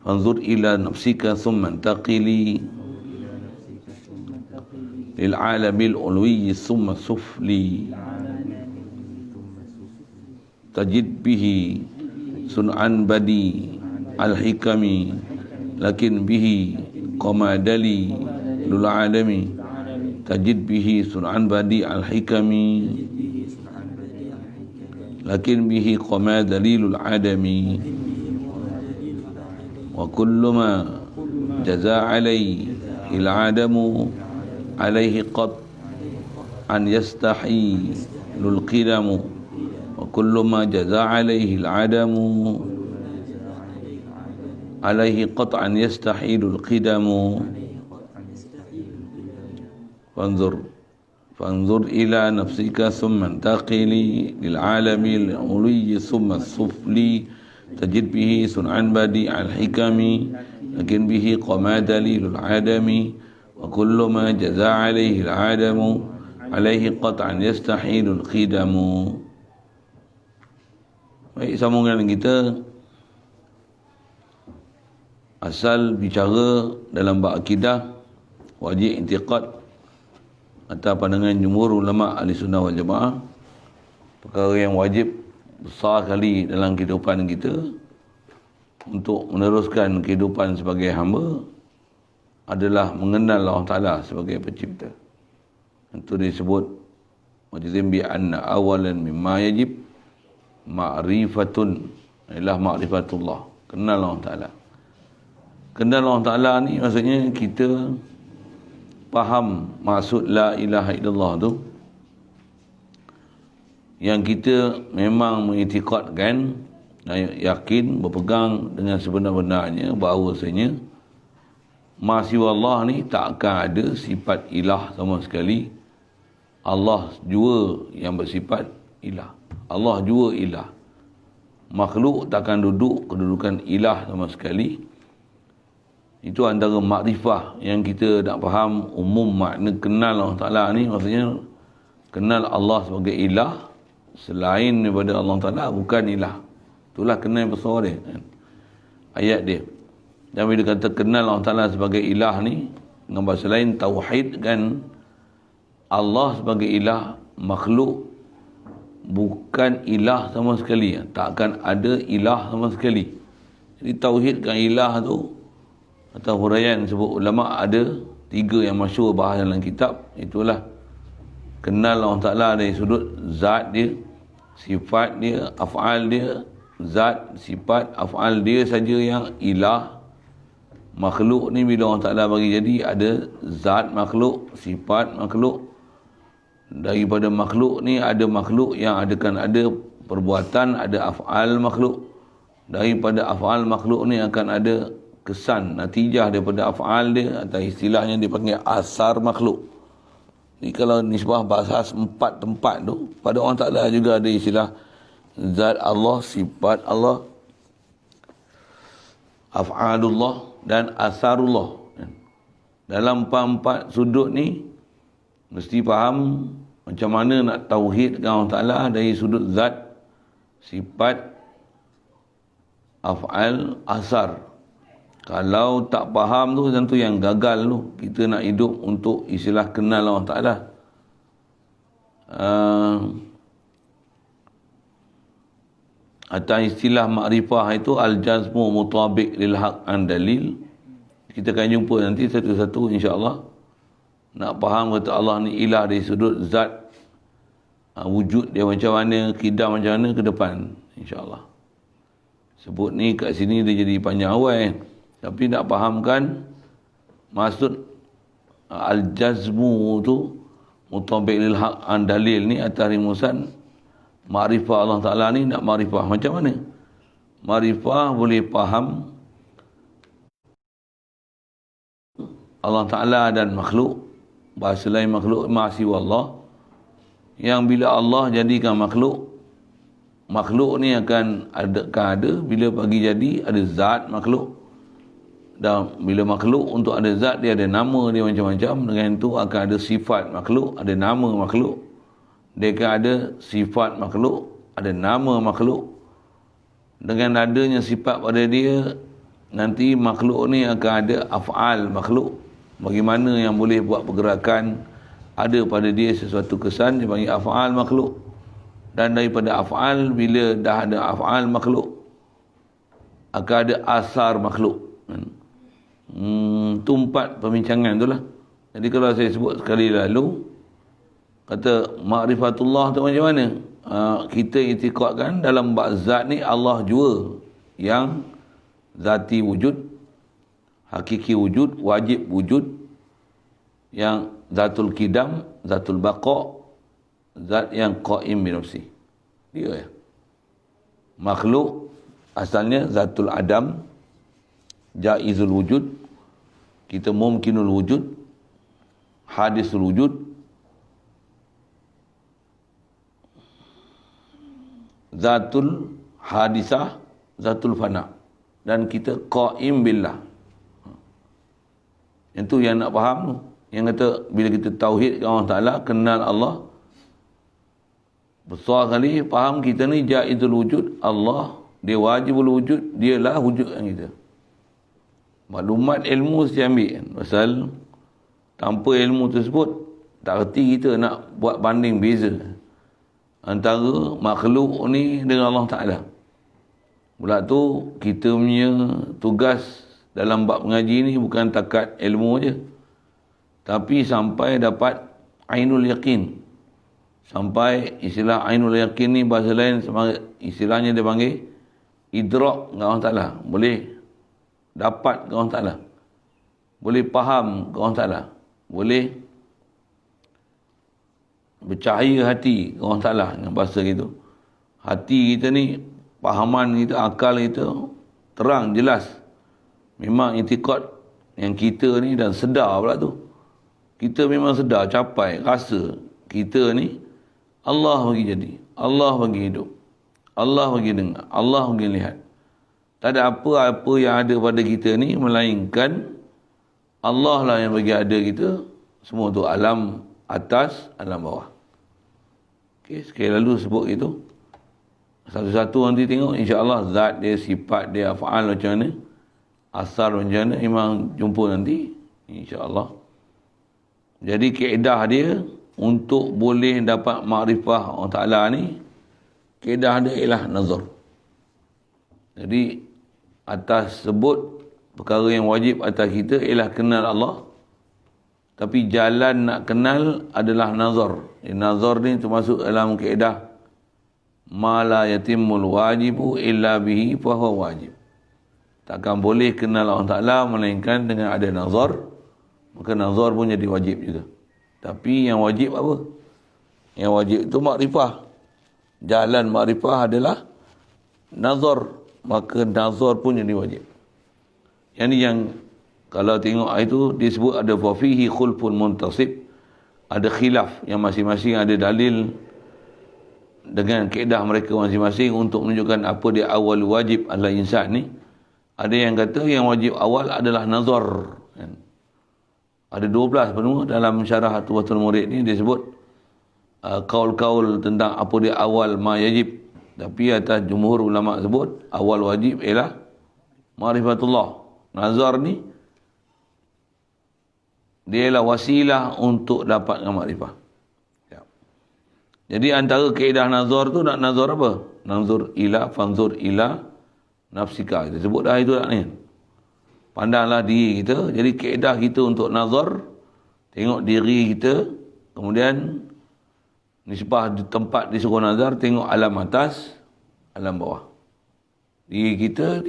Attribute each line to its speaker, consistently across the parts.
Speaker 1: fanzur ila nafsika thumma intaqili lil alamil ulwi thumma sufli tajid bihi sun'an badi al-hikami lakin bihi qamadali lul alami tajid bihi sun'an badi al-hikami lakin bihi qamadali lul adami wa kullu ma jaza alayhi al-adamu alayhi qat an yastahi lul qidamu wa kullu ma jaza alayhi al-adamu alayhi qat'an yastahilul qidamu fanzur ila nafsika thumma intaqili lil alami al-ulwi thumma sufli tajid bihi sun'an badi al-hikami lakin bihi qamadali lil adami wa kullu ma jaza alayhi al-adamu alayhi qat'an yastahilul qidamu. Baik, sambungan kita. Asal bicara dalam bab akidah wajib i'tiqad atas pandangan jumhur ulama ahli sunnah wal jamaah, perkara yang wajib besar kali dalam kehidupan kita untuk meneruskan kehidupan sebagai hamba adalah mengenal Allah Ta'ala sebagai pencipta. Itu disebut wajib bi anna awalan mimma yajib ma'rifatun, ialah ma'rifatullah, kenal Allah Ta'ala. Kenal Allah Ta'ala ni maksudnya kita faham maksud la ilaha illallah tu, yang kita memang mengiktikadkan dan yakin, berpegang dengan sebenar-benarnya bahawasanya masih Allah ni tak akan ada sifat ilah sama sekali. Allah jua yang bersifat ilah, Allah jua ilah. Makhluk takkan duduk kedudukan ilah sama sekali. Itu antara makrifah yang kita nak faham umum makna kenal Allah Ta'ala ni. Maksudnya kenal Allah sebagai ilah, selain daripada Allah Ta'ala bukan ilah. Itulah kenal yang besar dia kan? Ayat dia. Dan bila kata kenal Allah Ta'ala sebagai ilah ni, dengan bahasa lain tauhid kan Allah sebagai ilah, makhluk bukan ilah sama sekali. Takkan ada ilah sama sekali. Jadi tauhidkan ilah tu, atau huraian sebut ulama ada 3 yang masyhur bahas dalam kitab. Itulah kenal Allah Ta'ala dari sudut zat dia, sifat dia, af'al dia. Zat, sifat, af'al dia saja yang ilah. Makhluk ni bila Allah Ta'ala bagi jadi ada zat makhluk, sifat makhluk. Daripada makhluk ni ada makhluk yang ada perbuatan, ada af'al makhluk. Daripada af'al makhluk ni akan ada kesan, natijah daripada af'al dia, atau istilahnya dipanggil asar makhluk. Ni kalau nisbah bahasa 4 tempat tu, pada orang Ta'ala juga ada istilah zat Allah, sifat Allah, af'alullah dan asarullah. Dalam 4 sudut ni mesti faham macam mana nak tauhid dengan Allah Ta'ala dari sudut zat, sifat, af'al, asar. Kalau tak faham tu, tentu yang gagal tu. Kita nak hidup untuk istilah kenal Allah Ta'ala. Atas istilah makrifah itu al-jazmu mutabiq lil haq an dalil. Kita akan jumpa nanti satu-satu insya-Allah. Nak faham kata Allah ni ilah dari sudut zat, wujud dia macam mana, kidam macam mana ke depan insya-Allah. Sebut ni kat sini dia jadi panjang awal. Tapi nak fahamkan maksud al-jazmu tu mutabiq lil haq an dalil ni atas rimusan makrifah Allah Ta'ala ni. Nak makrifah macam mana? Makrifah boleh faham Allah Ta'ala dan makhluk. Bahasa lain makhluk masih Allah. Yang bila Allah jadikan makhluk, makhluk ni akan ada bila bagi jadi ada zat makhluk. Dan bila makhluk untuk ada zat dia ada nama dia macam-macam. Dengan itu akan ada sifat makhluk, ada nama makhluk. Dia akan ada sifat makhluk, ada nama makhluk. Dengan adanya sifat pada dia, nanti makhluk ni akan ada af'al makhluk. Bagaimana yang boleh buat pergerakan, ada pada dia sesuatu kesan dipanggil af'al makhluk. Dan daripada af'al, bila dah ada af'al makhluk, akan ada asar makhluk. Itu 4 perbincangan tu lah. Jadi kalau saya sebut sekali lalu, kata ma'rifatullah tu macam mana? Kita itikadkan dalam bab zat ni Allah jua yang zati wujud, hakiki wujud, wajib wujud, yang zatul kidam, zatul baqa, zat yang qaim bi nafsi. Dia ya. Makhluk asalnya zatul adam, jaizul wujud, kita mumkinul wujud, hadisul wujud, zatul hadisah, zatul fana, dan kita qaim billah. Itu yang nak faham tu. Yang kata bila kita tauhid Allah Ta'ala, kenal Allah, besar kali faham kita ni jaizul wujud, Allah, dia wajibul wujud, dialah wujud yang kita. Maklumat ilmu mesti ambil. Pasal tanpa ilmu tersebut, tak erti kita nak buat banding beza antara makhluk ni dengan Allah Ta'ala. Pula tu, kita punya tugas dalam bab mengaji ni bukan takat ilmu je, tapi sampai dapat ainul yaqin. Sampai istilah ainul yaqin ni bahasa lain, istilahnya dia panggil idrak dengan Allah Ta'ala. Boleh dapat ke Allah Ta'ala, boleh faham ke Allah Ta'ala, boleh bercahaya hati ke Allah Ta'ala dengan bahasa gitu. Hati kita ni, fahaman kita, akal kita terang, jelas. Memang itikad yang kita ni, dan sedar pula tu. Kita memang sedar, capai, rasa kita ni Allah bagi jadi, Allah bagi hidup, Allah bagi dengar, Allah bagi lihat. Tak ada apa-apa yang ada pada kita ni melainkan Allah lah yang bagi ada kita. Semua tu alam atas, alam bawah. Okay, sekali lalu sebut itu. Satu-satu nanti tengok, insya-Allah zat dia, sifat dia, af'al macam mana, asar macam mana, memang jumpa nanti, insya-Allah. Jadi kaedah dia untuk boleh dapat makrifah Allah Ta'ala ni, kaedah dia ialah nazar. Jadi atas sebut perkara yang wajib atas kita ialah kenal Allah, tapi jalan nak kenal adalah nazar. Nazar ni termasuk dalam kaedah ma la yatimul wajibu illa bihi fa huwa wajib. Takkan boleh kenal Allah Ta'ala melainkan dengan ada nazar, maka nazar pun jadi wajib juga. Tapi yang wajib apa? Yang wajib itu makrifah. Jalan makrifah adalah nazar, maka nazar pun jadi wajib. Yang ni yang kalau tengok itu disebut ada fihi khulfun muntasib, ada khilaf yang masing-masing ada dalil dengan kaedah mereka masing-masing untuk menunjukkan apa dia awal wajib adalah insan ni. Ada yang kata yang wajib awal adalah nazar. Ada 12 benua dalam syarah Tuhfatul Murid ni disebut kaul-kaul tentang apa dia awal ma yajib. Tapi atas jumhur ulama sebut awal wajib ialah ma'rifatullah. Nazar ni dia ialah wasilah untuk dapatkan makrifah. Ya. Jadi antara kaedah nazar tu nak nazar apa? Nazar ila fanzur ila nafsika. Kita sebut dah itu tak ni. Pandanglah diri kita. Jadi kaedah kita untuk nazar, tengok diri kita, kemudian nisbah di tempat disuruh nazar, tengok alam atas, alam bawah. Diri kita,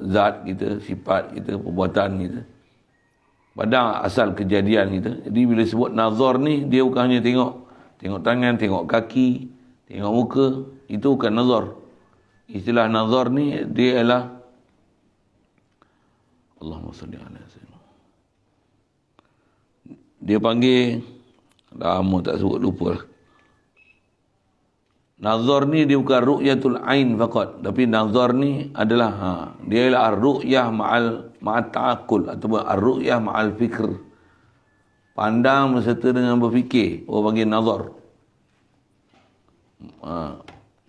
Speaker 1: zat kita, sifat kita, perbuatan kita. Padang asal kejadian kita. Jadi bila sebut nazar ni, dia bukan hanya tengok tangan, tengok kaki, tengok muka. Itu bukan nazar. Istilah nazar ni, dia ialah Allahumma salli ala sayyidina. Dia panggil, lama tak sebut, lupa lah. Nazar ni dia bukan ru'yatul ain faqat, tapi nazar ni adalah dia ialah ar-ru'yah ma'at ta'aqul ataupun ar-ru'yah ma'al fikr. Pandang beserta dengan berfikir. Orang panggil nazar.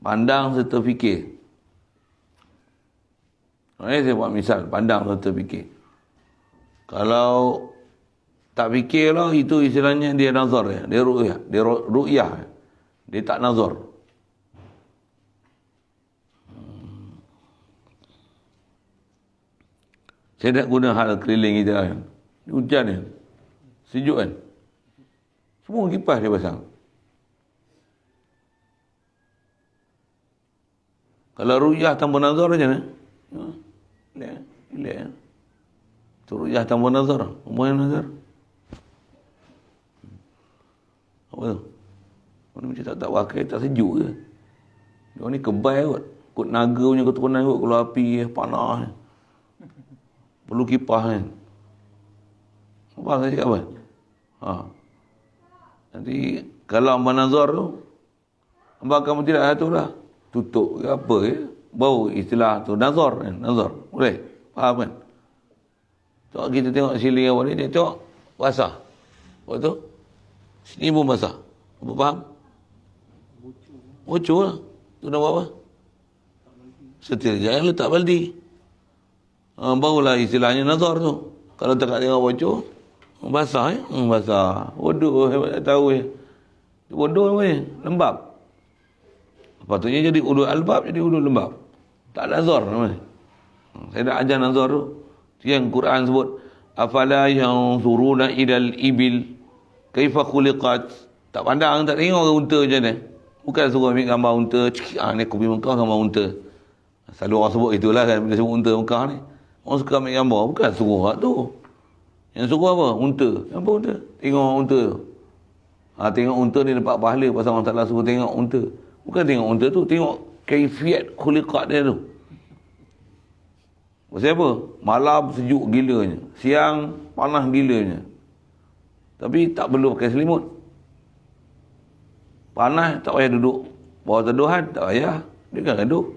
Speaker 1: Pandang serta fikir. Saya buat misal, pandang betul fikir. Kalau tak fikir lah, itu istilahnya dia nazar ya. Dia ru'yah. Dia tak nazar. Saya nak guna hal keliling kita kan. Hujan kan. Sejuk kan. Semua kipas dia pasang. Kalau ru'yah tanpa nazar macam mana? Relax. Itu ru'yah tanpa nazar. Apa yang nazar? Apa tu? Orang ni macam tak pakai, tak sejuk ke? Dia ni kebal kot. Kot naga punya keturunan kot. Kalau api panas. Perlu kipas kan. Apa saya cakap apa? Nanti kalau hamba nazar tu, hamba kamu tidak satu lah. Tutup ke apa ke. Bau istilah tu. Nazar kan. Nazar. Boleh? Faham kan? Tengok kita tengok siling awal ni. Dia tengok basah. Lepas tu, sini pun basah. Apa faham? Bocor lah. Tu nak buat apa? Setil jangan letak baldi. Barulah istilahnya nazar tu. Kalau tak tengok bocor, basah basah. Bodoh, hebat tak tahu bodoh lembab. Patutnya jadi ulul albab, jadi ulul lembab. Tak nazar namanya. Saya dah ajar nazar tu. Yang Quran sebut, afala yanzuruna ilal ibil kaifa khuliqat. Tak pandang, tak tengok ke unta macam mana. Bukan suruh ambil gambar unta. Ni kopi Mekah gambar unta. Selalu orang sebut itulah kan, bila sebut unta Mekah ni. Orang suka ambil gambar. Bukan suruh hak tu. Yang suruh apa? Unta. Apa unta? Tengok unta. Tengok unta ni dapat pahala pasal orang Ta'ala suruh tengok unta. Bukan tengok unta tu. Tengok kaifiat khuliqat dia tu. Pasal apa? Malam sejuk gilanya. Siang panas gilanya. Tapi tak perlu pakai selimut. Panas tak payah duduk bawah teduhan, tak payah. Dia kan gaduh.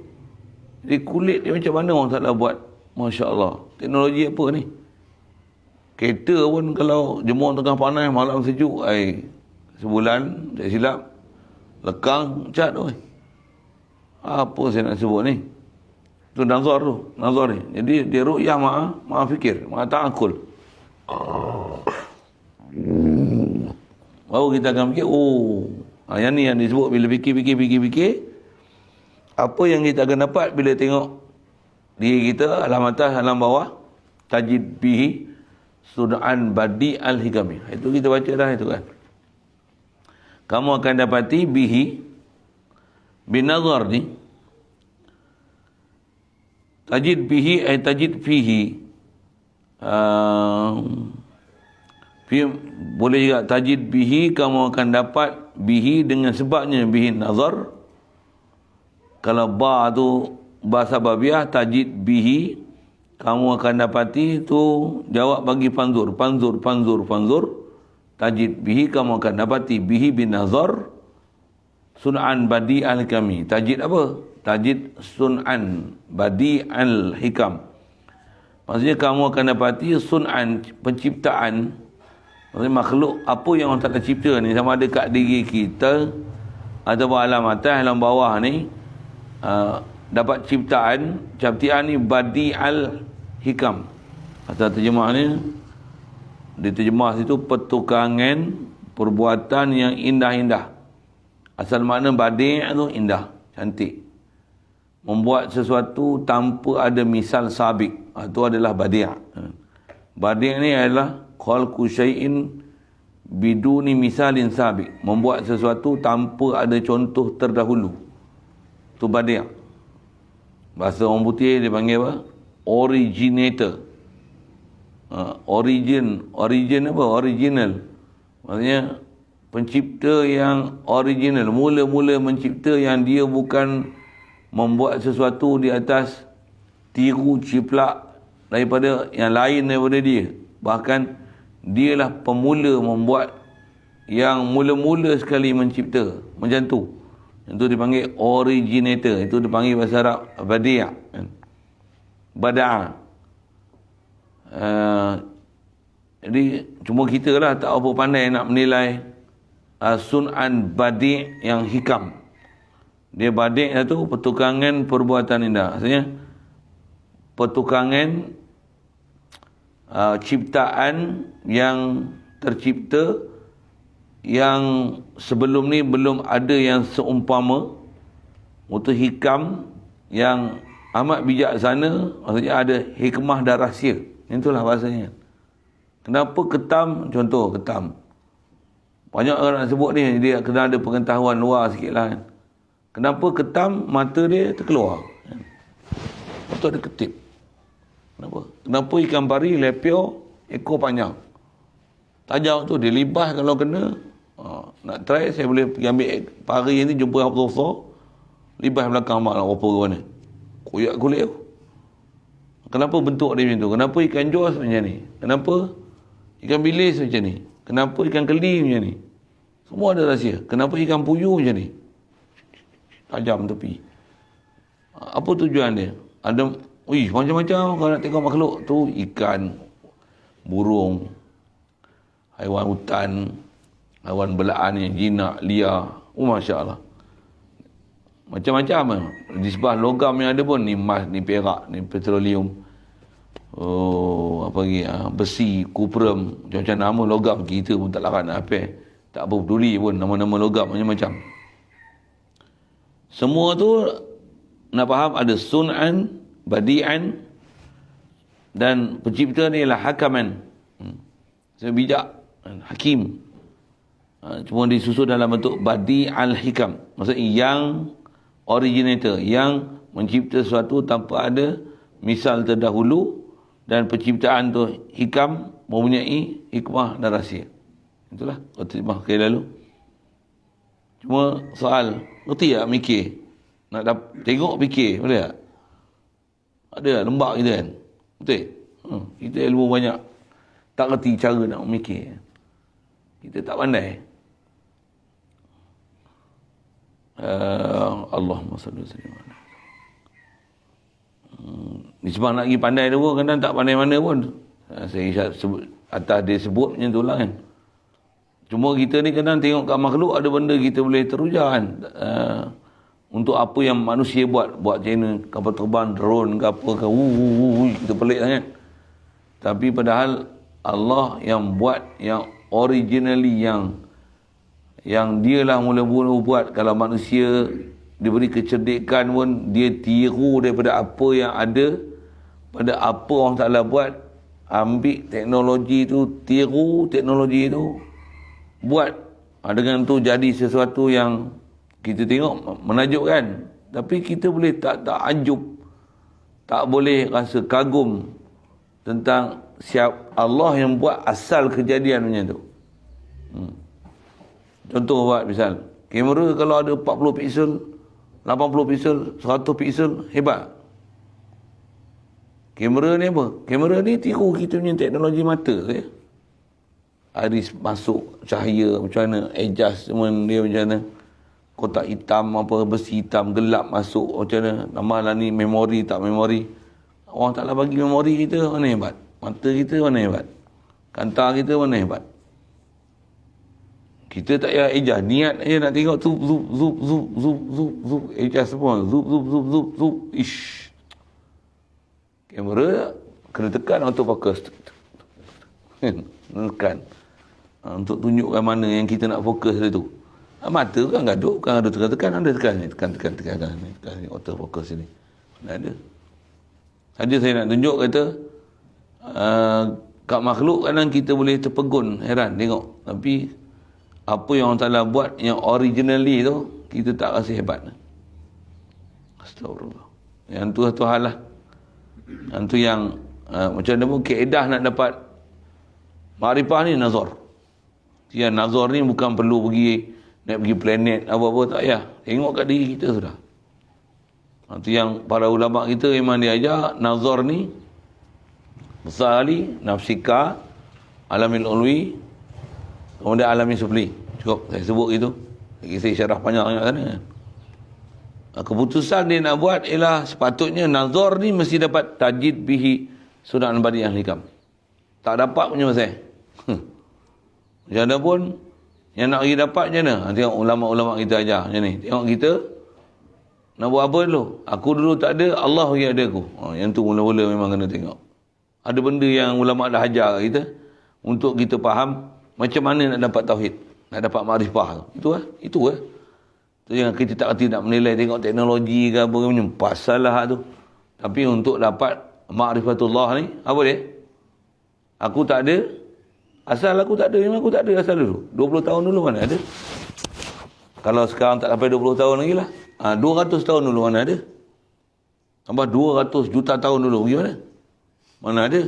Speaker 1: Jadi kulit dia macam mana orang Ta'ala buat. Masya Allah. Teknologi apa ni? Kereta pun kalau jemur tengah panas, malam sejuk, sebulan, tak silap, lekang, cat tu. Apa saya nak sebut ni? Tu nazar tu. Nazar ni. Jadi dia ru'yah ma'a fikir, ma'a ta'akul. Baru kita akan fikir, yang ni yang disebut bila fikir. Apa yang kita akan dapat bila tengok diri kita, alam atas, alam bawah, tajid bihi sun'an badi al-hikami. Itu kita baca dah itu kan. Kamu akan dapati bihi, binazar ni, tajid bihi, tajid fihi. Boleh juga tajid bihi, kamu akan dapat bihi dengan sebabnya bihi nazar. Kalau ba tu ba sababiah, tajid bihi, kamu akan dapati tu jawab bagi panzur. Tajid bihi, kamu akan dapati bihi bin nazar sun'an badi al-hikami. Tajid apa? Tajid sun'an badi al-hikam. Maksudnya kamu akan dapati sun'an, penciptaan. Maksudnya makhluk apa yang Allah Ta'ala cipta ni, sama ada kat diri kita ataupun alam atas, alam bawah ni, dapat ciptaan ni badi al-hikam. Asal terjemah ni, diterjemah situ pertukangan perbuatan yang indah-indah. Asal makna badi' tu indah, cantik. Membuat sesuatu tanpa ada misal sabik, itu adalah badi'. Badi' ni adalah khalqu syai'in biduni misalin sabik, membuat sesuatu tanpa ada contoh terdahulu. Tu badi'. Bahasa orang putih dia panggil apa? Originator. Origin apa? Original. Maksudnya pencipta yang original, mula-mula mencipta, yang dia bukan membuat sesuatu di atas tiru ciplak daripada yang lain daripada dia. Bahkan dialah pemula membuat, yang mula-mula sekali mencipta. Macam tu. Itu dipanggil originator. Itu dipanggil bahasa Arab badi'. Bada'a. Jadi cuma kita lah tak apa pandai nak menilai sun'an badi' yang hikam. Dia badi' itu pertukangan perbuatan indah. Maksudnya pertukangan ciptaan yang tercipta yang sebelum ni belum ada yang seumpama, untuk hikam yang amat bijaksana, maksudnya ada hikmah dan rahsia. Itulah bahasanya. Kenapa ketam, contoh ketam. Banyak orang nak sebut ni, dia kena ada pengetahuan luar sikit lah kan. Kenapa ketam mata dia terkeluar? Lepas tu ada ketip. Kenapa ikan pari lepio ekor panjang? Tajam tu, dia libas kalau kena. Nak try, saya boleh pergi ambil pari ni, jumpa apa besar, libas belakang mak nak apa ke mana. Koyak kulit tu. Kenapa bentuk dia macam tu? Kenapa ikan jos macam ni? Kenapa ikan bilis macam ni? Kenapa ikan keli macam ni? Semua ada rahsia. Kenapa ikan puyuh macam ni? Tajam tepi. Apa tujuan dia? Ada, macam-macam kalau nak tengok makhluk tu. Ikan, burung, haiwan hutan, haiwan belaan yang jinak, liar. Masya Allah. Macam-macam. Di sebelah logam yang ada pun, ni emas, ni perak, ni petroleum. Apa lagi? Besi, kuprum, macam-macam nama logam. Kita pun tak larat nak apa. Tak apa peduli pun nama-nama logam macam-macam. Semua tu nak faham ada sun'an, badi'an, dan pencipta ni ialah hakaman. Saya bijak, hakim. Cuma disusun dalam bentuk badi'al hikam. Maksudnya yang originator, yang mencipta sesuatu tanpa ada misal terdahulu, dan penciptaan tu hikam, mempunyai hikmah dan rahsia. Itulah khutbah kali lalu. Cuma soal, ngerti tak mikir? Nak tengok fikir, boleh tak? Ada tak lembak kita kan? Betul? Kita ilmu banyak, tak ngerti cara nak mikir. Kita tak pandai. Allahumma salli wa sallim. Ni sebab nak pergi pandai tu pun, kadang tak pandai mana pun. Saya sebut, atas dia sebut macam tu lah kan. Cuma kita ni kadang tengok kat makhluk, ada benda kita boleh teruja kan. Untuk apa yang manusia buat channel kapal terbang, drone ke apa ke, kita pelik sangat. Tapi padahal Allah yang buat, yang originally, yang dialah mula-mula buat. Kalau manusia diberi kecerdikan pun, dia tiru daripada apa yang ada, pada apa orang Ta'ala buat, ambil teknologi tu, tiru teknologi tu, buat. Dengan tu jadi sesuatu yang kita tengok menakjubkan. Tapi kita boleh tak ajub, tak boleh rasa kagum tentang siap Allah yang buat asal kejadian macam tu. Contoh buat misal, kamera kalau ada 40 piksel, 80 piksel, 100 piksel, hebat. Kamera ni apa? Kamera ni tiru kita punya teknologi mata ya? Iris masuk cahaya macam mana, adjustment dia macam mana, kotak hitam apa, besi hitam gelap masuk macam mana, namalah ni memori tak memori. Allah Ta'ala bagi memori kita mana hebat, mata kita mana hebat, kantar kita mana hebat. Kita tak payah adjust, niat aja nak tengok tu, zoom, adjust semua, zoom, ish. Kamera kena tekan autofocus, tekan untuk tunjukkan mana yang kita nak fokus dia tu. Mata kan gaduh, kan ada tekan, ada tekan autofocus ni. Tak ada. Saja saya nak tunjuk kata kat makhluk kadang kita boleh terpegun, heran tengok. Tapi apa yang Allah Ta'ala buat yang originally tu, kita tak rasa hebat. Astagfirullah. Yang tu satu hal lah. Yang tu yang macam mana pun kaedah nak dapat makrifah ni nazar. Yang nazar ni bukan perlu nak pergi planet apa-apa, tak payah. Tengok kat diri kita sudah. Itu yang para ulama kita memang dia ajar nazar ni besar kali, nafsika, alamil ulwi, kemudian alamil sufli. Cukup saya sebut gitu. Saya syarah panjang sana. Keputusan dia nak buat ialah sepatutnya nazar ni mesti dapat tajid bihi sunat al-badi yang hikam. Tak dapat punya pasal. Macam mana pun yang nak pergi dapat macam mana? Tengok ulama-ulama kita ajar macam ni. Tengok kita Nak buat apa dulu? Aku dulu tak ada, Allah yang ada aku. Yang tu mula-mula memang kena tengok. Ada benda yang ulama dah ajar kita untuk kita faham macam mana nak dapat tauhid, nak dapat makrifah tu. Itu lah. Tu yang kita tak kerti nak menilai tengok teknologi ke apa macam pasal lah tu. Tapi untuk dapat ma'rifatullah ni, apa dia? Aku tak ada, asal aku tak ada, memang aku tak ada asal dulu. 20 tahun dulu mana ada? Kalau sekarang tak sampai 20 tahun lagi lah. 200 tahun dulu mana ada? Tambah 200 juta tahun dulu, gimana? Mana ada?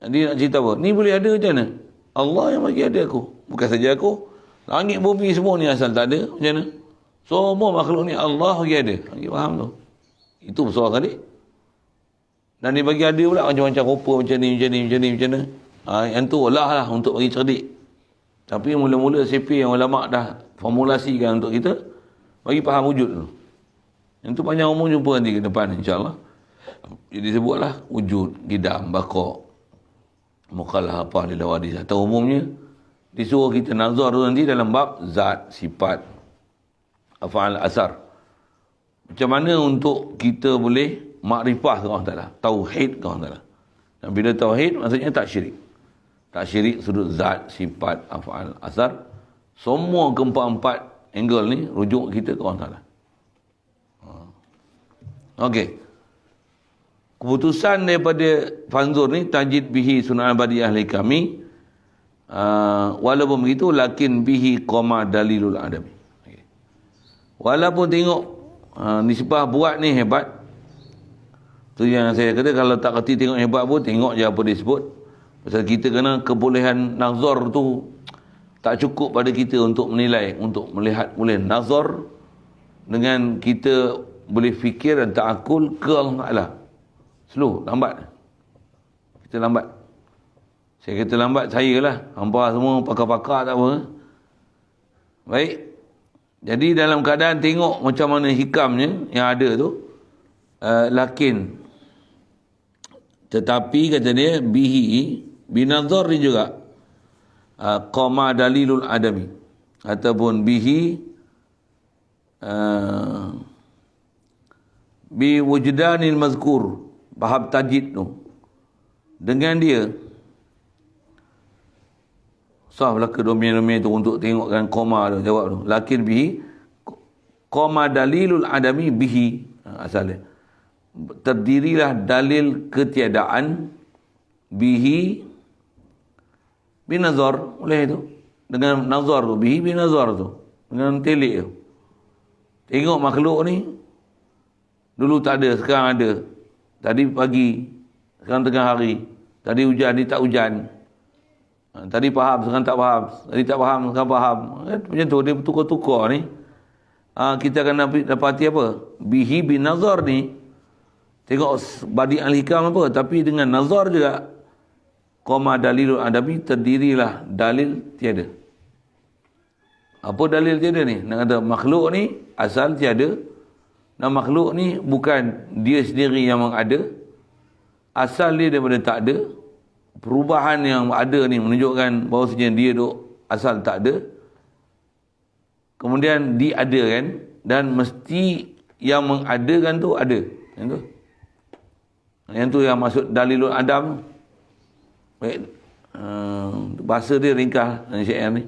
Speaker 1: Jadi nak cerita apa? Ni boleh ada macam mana? Allah yang bagi ada aku. Bukan saja aku. Langit bumi semua ni asal tak ada. Macam mana? Semua makhluk ni Allah bagi ada. Bagi faham tu. Itu besar kali. Dan dia bagi ada pula macam-macam rupa macam ni. Macam mana. Yang tu olah lah untuk bagi cerdik. Tapi mula-mula CP yang ulama dah formulasikan untuk kita, bagi faham wujud tu. Yang tu panjang umur jumpa nanti ke depan insyaAllah. Jadi sebutlah wujud, qidam, baqa', mukhalah apa dia wadis. Atau umumnya disuruh kita nazar tu nanti dalam bab zat, sifat, af'al, asar. Macam mana untuk kita boleh makrifah ke Allah Ta'ala, tauhid ke Allah Ta'ala. Dan bila tauhid maksudnya tak syirik. Tak syirik sudut zat, sifat, af'al, asar. Semua keempat-empat angle ni rujuk kita ke Allah Ta'ala. Okey. Keputusan daripada Fanzur ni, tajid bihi sunnah abadiyah li kami. Walaupun begitu, lakin bihi qama dalilul adami. Okay. Walaupun tengok nisbah buat ni hebat. Tu yang saya kata, kalau tak kerti tengok hebat pun, tengok je apa dia sebut. Pasal kita kena kebolehan nazar tu tak cukup pada kita untuk menilai, untuk melihat boleh nazar dengan kita boleh fikir dan ta'akul ke Allah Ta'ala. Slow, lambat. Kita lambat. Saya kata lambat, saya lah. Hampa semua pakar-pakar tak apa. Baik. Jadi dalam keadaan tengok macam mana hikamnya yang ada tu, lakin. Tetapi kata dia, bihi, binazar ni juga. Qama dalilul adami. Ataupun bihi, bi wujdanil mazkur. Bahab tajid tu. Dengan dia, sah belaka domain-domain tu untuk tengokkan koma tu, jawab tu. Lakin bihi, koma dalilul adami bihi. Asalnya. Terdirilah dalil ketiadaan bihi binazar. Boleh tu. Dengan nazar tu. Bihi binazar tu. Dengan telik tu. Tengok makhluk ni, dulu tak ada, sekarang ada. Tadi pagi, sekarang tengah hari. Tadi hujan, ni tak hujan. Tadi faham, sekarang tak faham. Tadi tak faham, sekarang faham. Macam tu, dia bertukar-tukar ni. Kita akan dapati apa? Bihi bin nazar ni, tengok badi al-hikam apa, tapi dengan nazar juga. Qama dalilul adabi, terdirilah dalil tiada. Apa dalil tiada ni? Nak kata makhluk ni asal tiada. Dan makhluk ni bukan dia sendiri yang ada. Asal dia daripada tak ada. Perubahan yang ada ni menunjukkan bahawasanya dia duk asal tak ada. Kemudian diadakan. Dan mesti yang mengadakan tu ada. Yang tu. Yang tu yang maksud dalilul adam. Baik. Bahasa dia ringkas syair ni.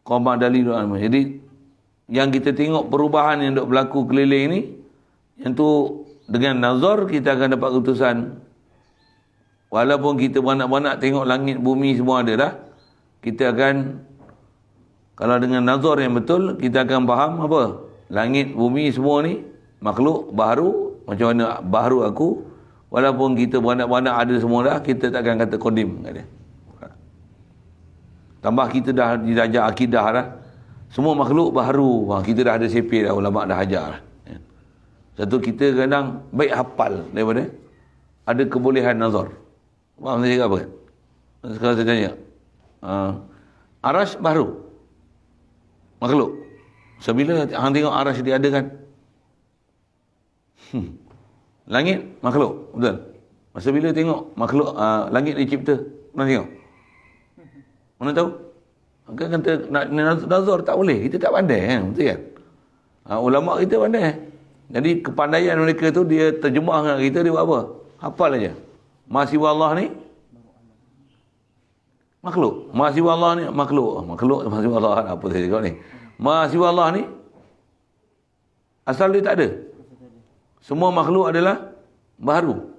Speaker 1: Qama dalilul adam. Jadi yang kita tengok perubahan yang duk berlaku keliling ni, yang tu dengan nazar kita akan dapat keputusan. Walaupun kita beranak-beranak tengok langit bumi semua ada dah, kita akan, kalau dengan nazar yang betul, kita akan faham apa? Langit bumi semua ni makhluk baharu. Macam mana baharu aku, walaupun kita beranak-beranak ada semua dah, kita takkan kata kodim kat dia. Tambah kita dah diajar akidah dah. Semua makhluk baharu. Kita dah ada CP dah, ulama dah ajar. Satu kita kadang baik hafal daripada ada kebolehan nazar. Faham saya cakap apa kan? Sekarang saya tanya. Arash baharu. Makhluk. Sebila hang tengok arash diadakan. Langit makhluk. Betul? Masa bila tengok makhluk langit dicipta. Mana tengok? Mana tahu? Kan kata nak nazar tak boleh. Kita tak pandai kan. Betul kan? Ulama kita pandai. Jadi kepandaian mereka tu dia terjemah dengan kita, dia buat apa? Hafal aja. Masih Allah ni makhluk. Masih Allah ni makhluk. Makhluk masih Allah apa saya cakap ni? Masih Allah ni asal dia tak ada. Semua makhluk adalah baru.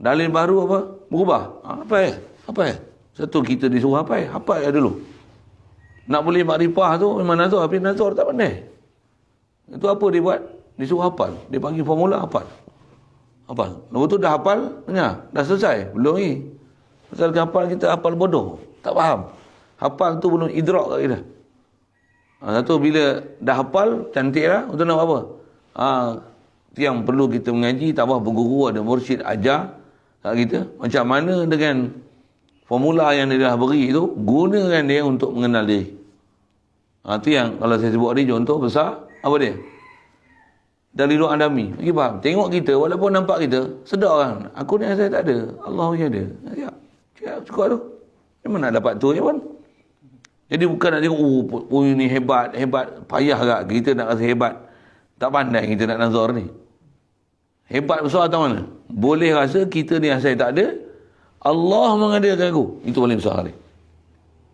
Speaker 1: Dalil baru apa? Berubah. Apa ya? Apa ya? Satu kita disuruh apa ya? Apa ya dulu? Nak boleh makrifah tu memang nazar, tapi nazar tak pandai. Itu apa dia buat? Disuruh hafal. Dia panggil formula hafal. Hafal. Lepas tu dah hafal, dah selesai. Belum ni. Pasal hafal kita hafal bodoh. Tak faham. Hafal tu belum idrak kat kita. Satu bila dah hafal, cantik lah. Untuk nak buat apa? Itu yang perlu kita mengaji. Tambah berguru, ada mursyid ajar kat kita. Macam mana dengan formula yang dia dah beri tu, gunakan dia untuk mengenal diri. Itu yang kalau saya sebut tadi contoh besar, apa dia? Dalilul adami. Bagi faham. Tengok kita, walaupun nampak kita, sedar kan? Aku ni saya tak ada. Allah punya ada. Ya, cukup tu. Memang nak dapat tu je pun. Jadi bukan nak tengok, ni hebat, payah tak kita nak rasa hebat. Tak pandai kita nak nazar ni. Hebat besar atau mana? Boleh rasa kita ni asal tak ada, Allah mengadakan aku. Itu paling besar kali.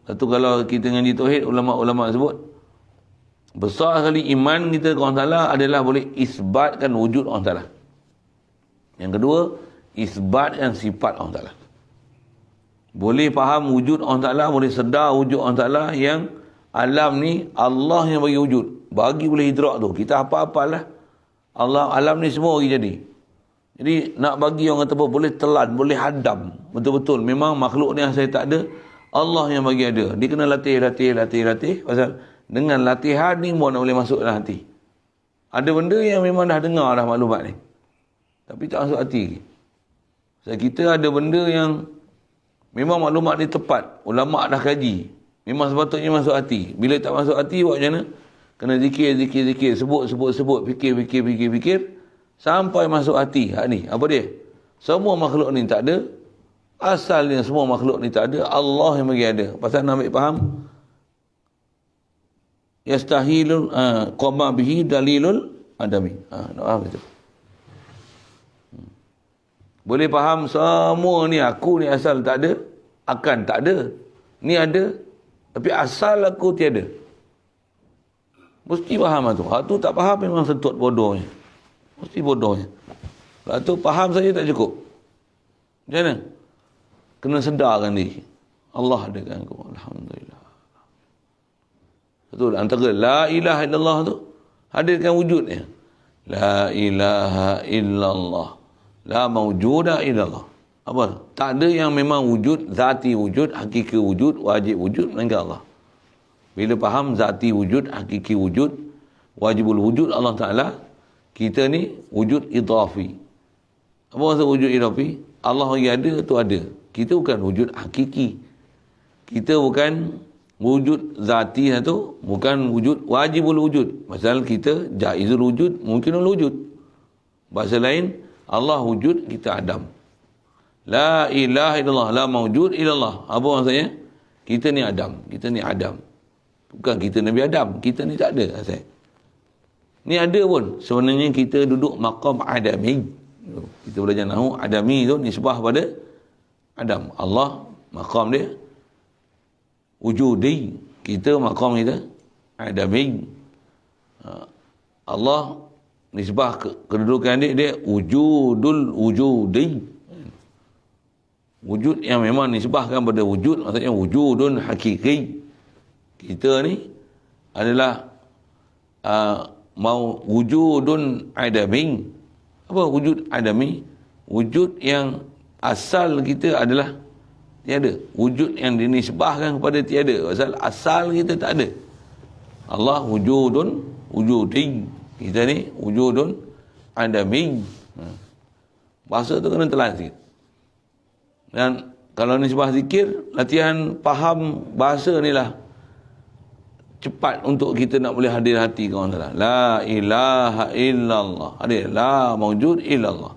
Speaker 1: Satu kalau kita ngaji tauhid, ulama-ulama sebut, besar sekali iman kita kepada Allah Ta'ala adalah boleh isbatkan wujud Allah Ta'ala. Yang kedua, isbatkan sifat Allah Ta'ala. Boleh faham wujud Allah Ta'ala, boleh sedar wujud Allah Ta'ala yang alam ni Allah yang bagi wujud. Bagi boleh idrak tu. Kita apa-apalah lah. Allah, alam ni semua bagi jadi. Jadi nak bagi orang kata apa, boleh telan, boleh hadam. Betul-betul. Memang makhluk ni saya tak ada, Allah yang bagi ada. Dia kena latih. Pasal dengan latihan ni nak boleh masuk dalam hati. Ada benda yang memang dah dengar dah maklumat ni, tapi tak masuk hati. Sebab kita ada benda yang memang maklumat ni tepat, ulama' dah kaji, memang sepatutnya masuk hati. Bila tak masuk hati, buat macam mana? Kena zikir, sebut, fikir, sampai masuk hati. Ni, apa dia? Semua makhluk ni tak ada. Asalnya semua makhluk ni tak ada, Allah yang bagi ada. Pasal nak ambil faham, yastahilul qama bihi dalilul adami. Nak faham itu. Boleh faham semua ni, aku ni asal tak ada, akan tak ada. Ni ada, tapi asal aku tiada. Mesti faham tu. Tu tak faham memang sentut bodohnya. Mesti bodohnya. Lepas tu faham saja tak cukup. Macam mana? Kena sedarkan diri. Allah adakan aku. Alhamdulillah. Betul. Antara la ilaha illallah tu, hadirkan wujudnya. La ilaha illallah. La mawjuda illallah. Apa? Tak ada yang memang wujud, zati wujud, hakiki wujud, wajib wujud, melainkan Allah. Bila faham zati wujud, hakiki wujud, wajibul wujud Allah Ta'ala, kita ni wujud idafi. Apa maksud wujud idafi? Allah yang ada tu ada. Kita bukan wujud hakiki. Kita bukan wujud zati satu, bukan wujud wajibul wujud. Masalah kita jaizul wujud, mungkinul wujud. Bahasa lain, Allah wujud, kita adam. La ilaha illallah, la mawjud illallah. Apa maksudnya? Kita ni adam, kita ni adam. Bukan kita Nabi Adam, kita ni tak ada asal. Ni ada pun, sebenarnya kita duduk maqam adami. Kita belajar nahu, adami tu nisbah pada Adam. Allah maqam dia wujudi, kita maqam kita adami. Allah nisbah kedudukan dia wujudul wujudi. Wujud yang memang nisbahkan pada wujud, maksudnya wujudun hakiki. Kita ni adalah mau wujudun adami. Apa wujud adami? Wujud yang asal kita adalah tiada. Wujud yang dinisbahkan kepada tiada. Asal kita tak ada. Allah wujudun wujudi. Kita ni wujudun adami. Bahasa tu kena telan sikit. Dan kalau nisbah zikir, latihan faham bahasa ni lah cepat untuk kita nak boleh hadir hati ke orang Ta'ala. La ilaha illallah. Hadir. La mawjud illallah.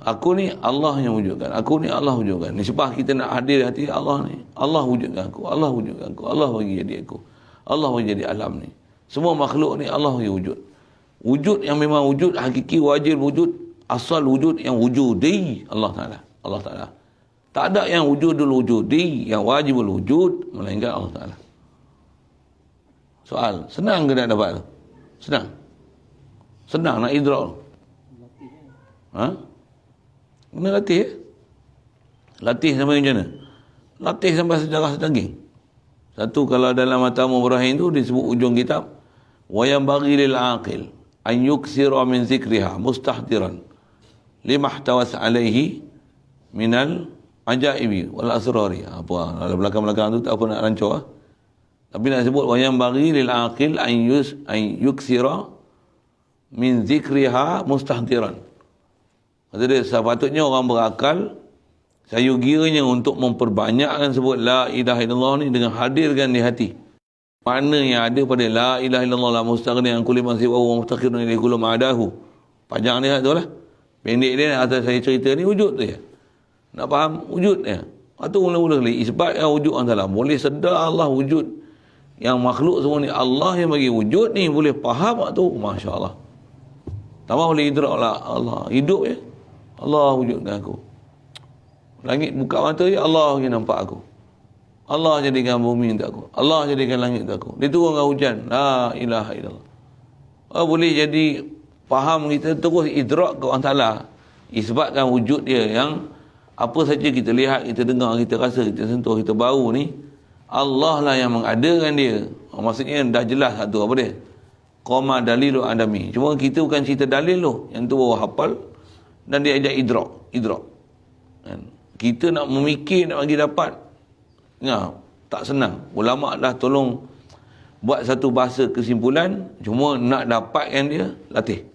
Speaker 1: Aku ni Allah yang wujudkan. Aku ni Allah wujudkan. Nisbah kita nak hadir hati Allah ni. Allah wujudkan aku. Allah wujudkan aku. Allah bagi jadi aku. Allah bagi jadi alam ni. Semua makhluk ni Allah bagi wujud. Wujud yang memang wujud hakiki, wajib wujud, asal wujud yang wujudi Allah Ta'ala. Allah Ta'ala. Tak ada yang wujudul wujudi, yang wajibul wujud, melainkan Allah Ta'ala. Soal, senang ke nak dapat tu? Senang. Senang nak idrak tu. Ha? Kena latih. Latih sampai macam mana? Latih sampai sejarah sedaging. Satu, kalau dalam Matamu Ibrahim tu disebut ujung kitab, wa yanbaghi lil aqil an yuksira min zikriha mustahdiran limahtawas alaihi minal ajaibi wal asrari. Apa dalam belakang-belakang tu tak apa nak rancang ah. Tapi nak sebut wa yanbaghi lil aqil an yuksira min zikriha mustahdiran. Maksudnya sepatutnya orang berakal sayugiranya untuk memperbanyakkan sebut la ilaha illallah ni dengan hadirkan di hati. Mana yang ada pada la ilaha illallah la mustaghni an kulli man siwa wa muftaqirun ila kulli ma'adahu. Panjang dia tu lah. Pendek dia atas saya cerita ni wujud tu ya. Nak faham wujud dia. Atau mula-mula kali isbat wujud Allah. Boleh sedar Allah wujud. Yang makhluk semua ni Allah yang bagi wujud ni boleh faham tu, masya-Allah. Tambah boleh idrak lah Allah hidup ya. Allah wujud dengan aku. Langit buka mata ya, Allah yang nampak aku. Allah jadikan bumi untuk aku. Allah jadikan langit untuk aku. Dia turunkan hujan. La ilaha illallah. Boleh jadi faham kita terus idrak ke Allah Ta'ala. Isbatkan wujud dia yang apa saja kita lihat, kita dengar, kita rasa, kita sentuh, kita bau ni, Allah lah yang mengadakan dia. Maksudnya dah jelas satu apa dia? Qama dalilu adami. Cuma kita bukan cerita dalil tu. Yang tu bawa hafal dan dia ajak idrak. Kita nak memikir, nak bagi dapat. Ya, tak senang. Ulama dah tolong buat satu bahasa kesimpulan, cuma nak dapatkan dia latih.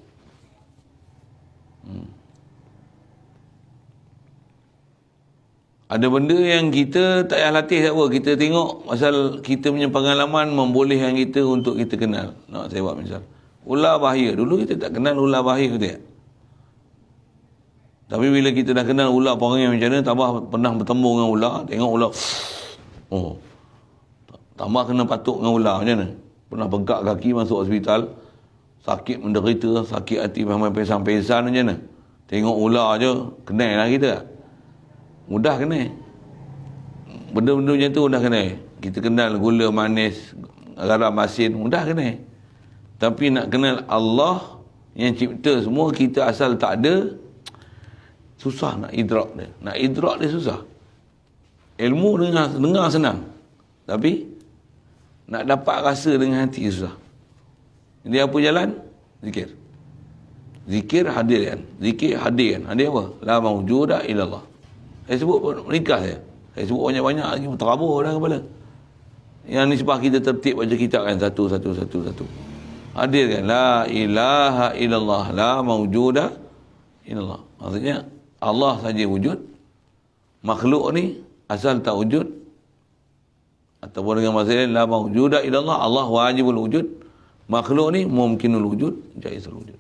Speaker 1: Ada benda yang kita tak payah latih tak apa. Kita tengok pasal kita punya pengalaman membolehkan kita untuk kita kenal. Nak saya buat misal. Ular bahaya. Dulu kita tak kenal ular bahaya ke tak? Tapi bila kita dah kenal ular perangai macam mana, tambah pernah bertemu dengan ular, tengok ular, tambah kena patuk dengan ular macam mana? Pernah bengkak kaki masuk hospital, sakit menderita, sakit hati sampai pesan-pesan macam mana? Tengok ular je, kenal lah kita. Mudah kenal. Benda-benda macam tu mudah kenal. Kita kenal gula manis, garam asin, mudah kenal. Tapi nak kenal Allah yang cipta semua, kita asal tak ada, susah nak idrak dia. Nak idrak dia susah. Ilmu dengar senang. Tapi nak dapat rasa dengan hati susah. Jadi apa jalan? Zikir. Zikir hadir kan. Zikir hadir kan. Hadir apa? La mawjuda illallah. Saya sebut ringkas saya. Saya sebut banyak-banyak lagi terabur dah kepala. Yang ni sebab kita tertib baca kitab kan satu. Hadir kan. La ilaha illallah. La mawjuda illallah. Maksudnya Allah saja wujud. Makhluk ni asal tak wujud. Ataupun dengan bahasa lain, la mawjuda illallah, Allah wajibul wujud. Makhluk ni mumkinul wujud, jaizul wujud.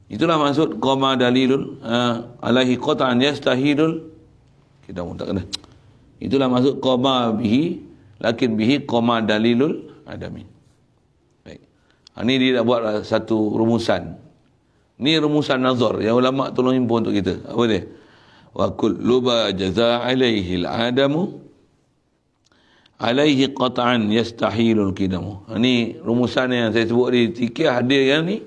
Speaker 1: Itulah maksud qama dalilul alaihi qat'an yastahilul. Kita pun tak kena. Itulah maksud qama bihi, lakin bihi qama dalilul adami. Baik. Ini dia dah buat satu rumusan. Ni rumusan nazar yang ulama tolong himpun untuk kita. Apa dia? Wa kullu ba jazaa alaihi al-adamu alaihi qat'an yastahilul kidamu. Ini rumusan yang saya sebut di fikih hadir yang ni.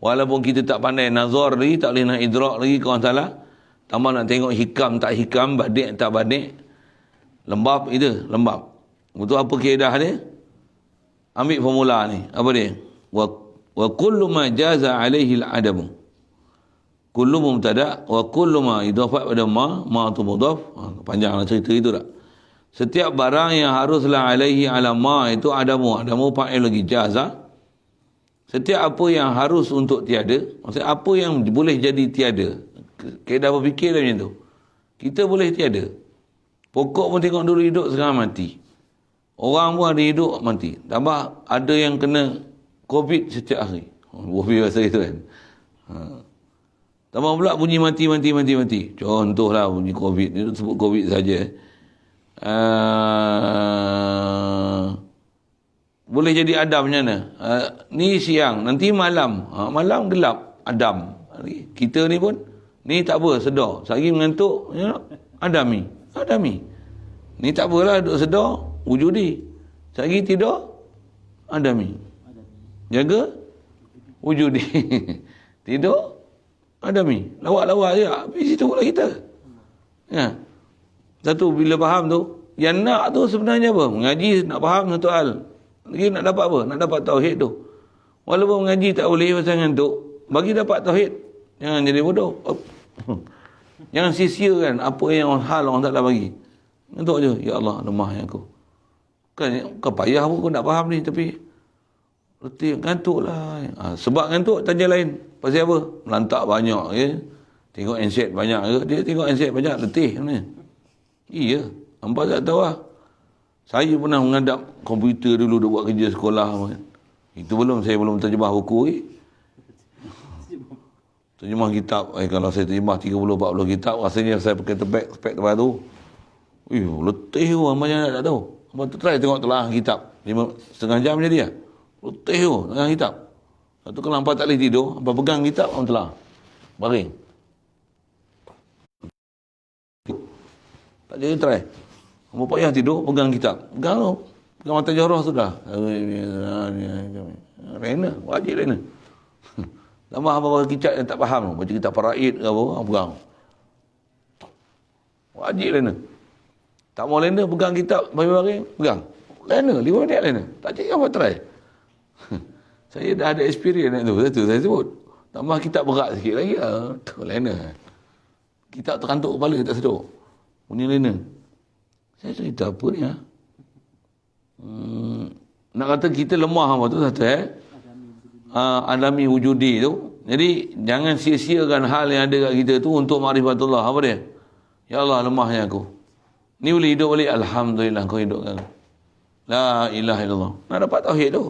Speaker 1: Walaupun kita tak pandai nazar lagi, tak boleh nak idrak lagi kawan salah. Tambah nak tengok hikam tak hikam, badik tak badik. Lembab itu, lembab. Betul apa kaedah dia? Ambil formula ni. Apa dia? Wa kullu ma jaza alaihi al-adamu. Kullu mubtada wa kullu ma idafat pada ma tu mudaf. Panjanglah cerita itu tak. Setiap barang yang haruslah alaihi ala ma itu adamu fa'il lagi jaza. Setiap apa yang harus untuk tiada, maksudnya apa yang boleh jadi tiada. Kaedah berfikir macam tu. Kita boleh tiada. Pokok pun tengok dulu hidup, sekarang mati. Orang pun ada hidup, mati. Tambah ada yang kena COVID setiap hari. Boleh bahasa itu kan. Tambah pula bunyi mati. Contohlah bunyi COVID. Itu sebut COVID saja. boleh jadi Adam macam mana? Ni siang, nanti malam. Malam gelap, Adam. Kita ni pun, ni tak apa, sedar. Sehari mengantuk, ya, Adami. Ni tak apalah, duduk sedar, wujudi. Sehari tidur, Adami. Jaga, wujudi. Tidur, Adami. Lawak-lawak je, habis situ pula kita. Ya. Satu, bila faham tu, yang nak tu sebenarnya apa? Mengaji nak faham satu hal. Lagi nak dapat apa? Nak dapat tauhid tu. Walaupun mengaji tak boleh pasal ngantuk, bagi dapat tauhid. Jangan jadi bodoh. Jangan sia-siakan apa yang hal orang Taala bagi. Ngantuk je, ya Allah, lemahnya aku. Bukan payah pun aku nak faham ni, tapi letih, ngantuk lah. Sebab ngantuk tanya lain. Pasal apa? Melantak banyak ke? Tengok handset banyak ke? Dia tengok handset banyak, letih sebenarnya. Iya, hampa tak tahu lah. Saya pernah menghadap komputer dulu, duk buat kerja sekolah. Itu saya belum terjemah buku. Terjemah kitab. Kalau saya terjemah 30-40 kitab, rasanya saya pakai spek tebal tu. Letih tu, macam nak tak tahu. Hampa tu try tengok telah kitab. 5,5 jam jadi lah. Letih tu, tengah kitab. Satu kalau hampa tak boleh tidur, hampa pegang kitab, hampa telah. Baring. Tak jadi try. Hampa payah tidur, pegang kitab. Pegang tu. Pegang mata jorah sudah. Rena, wajib rena. Tambah apa kitab yang tak faham. Baca kitab Faraid ke apa, pegang. Wajib rena. Tak mau lena, pegang kitab, baring, pegang. Lena, 5 minit lena. Tak cik apa try. Saya dah ada experience tu. Satu saya sebut. Tambah kitab berat sikit lagi. Lena. Kitab terkantuk kepala, tak sedar. Bunyi lena. Saya cerita apa ni? Nak kata kita lemah apa tu satu Adami wujudi tu. Jadi jangan sia-siakan hal yang ada kat kita tu untuk ma'rifatullah. Apa dia? Ya Allah, lemahnya aku. Ni boleh hidup balik. Alhamdulillah kau hidupkan. La ilaha illallah. Nak dapat tauhid tu.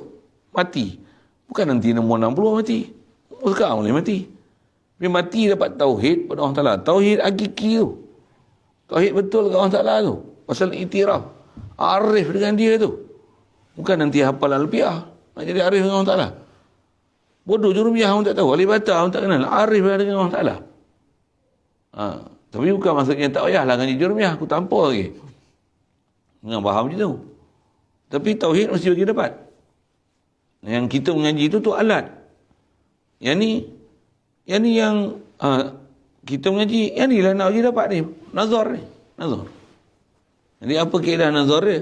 Speaker 1: Mati. Bukan nanti nombor 60 mati. Sekarang boleh mati. Tapi mati dapat tauhid pada Allah Ta'ala. Tauhid hakiki tu. Tauhid betul kat Allah Ta'ala tu. Pasal iktiraf. Arif dengan dia tu. Bukan nanti hafal alfiah. Nak jadi arif dengan Allah Ta'ala. Bodoh jurumiah orang tak tahu. Alif bata orang tak kenal. Arif dengan Allah Ta'ala. Tapi bukan maksudnya tak payahlah ngaji jurumiah. Aku tanpa lagi. Jangan faham macam tu. Tapi tauhid mesti bagi dapat. Yang kita mengaji itu tu alat. Yang ni yang kita mengaji, yang ni lah nak bagi dapat ni. Nazar ni. Nazar. Jadi apa kaedah nazar dia?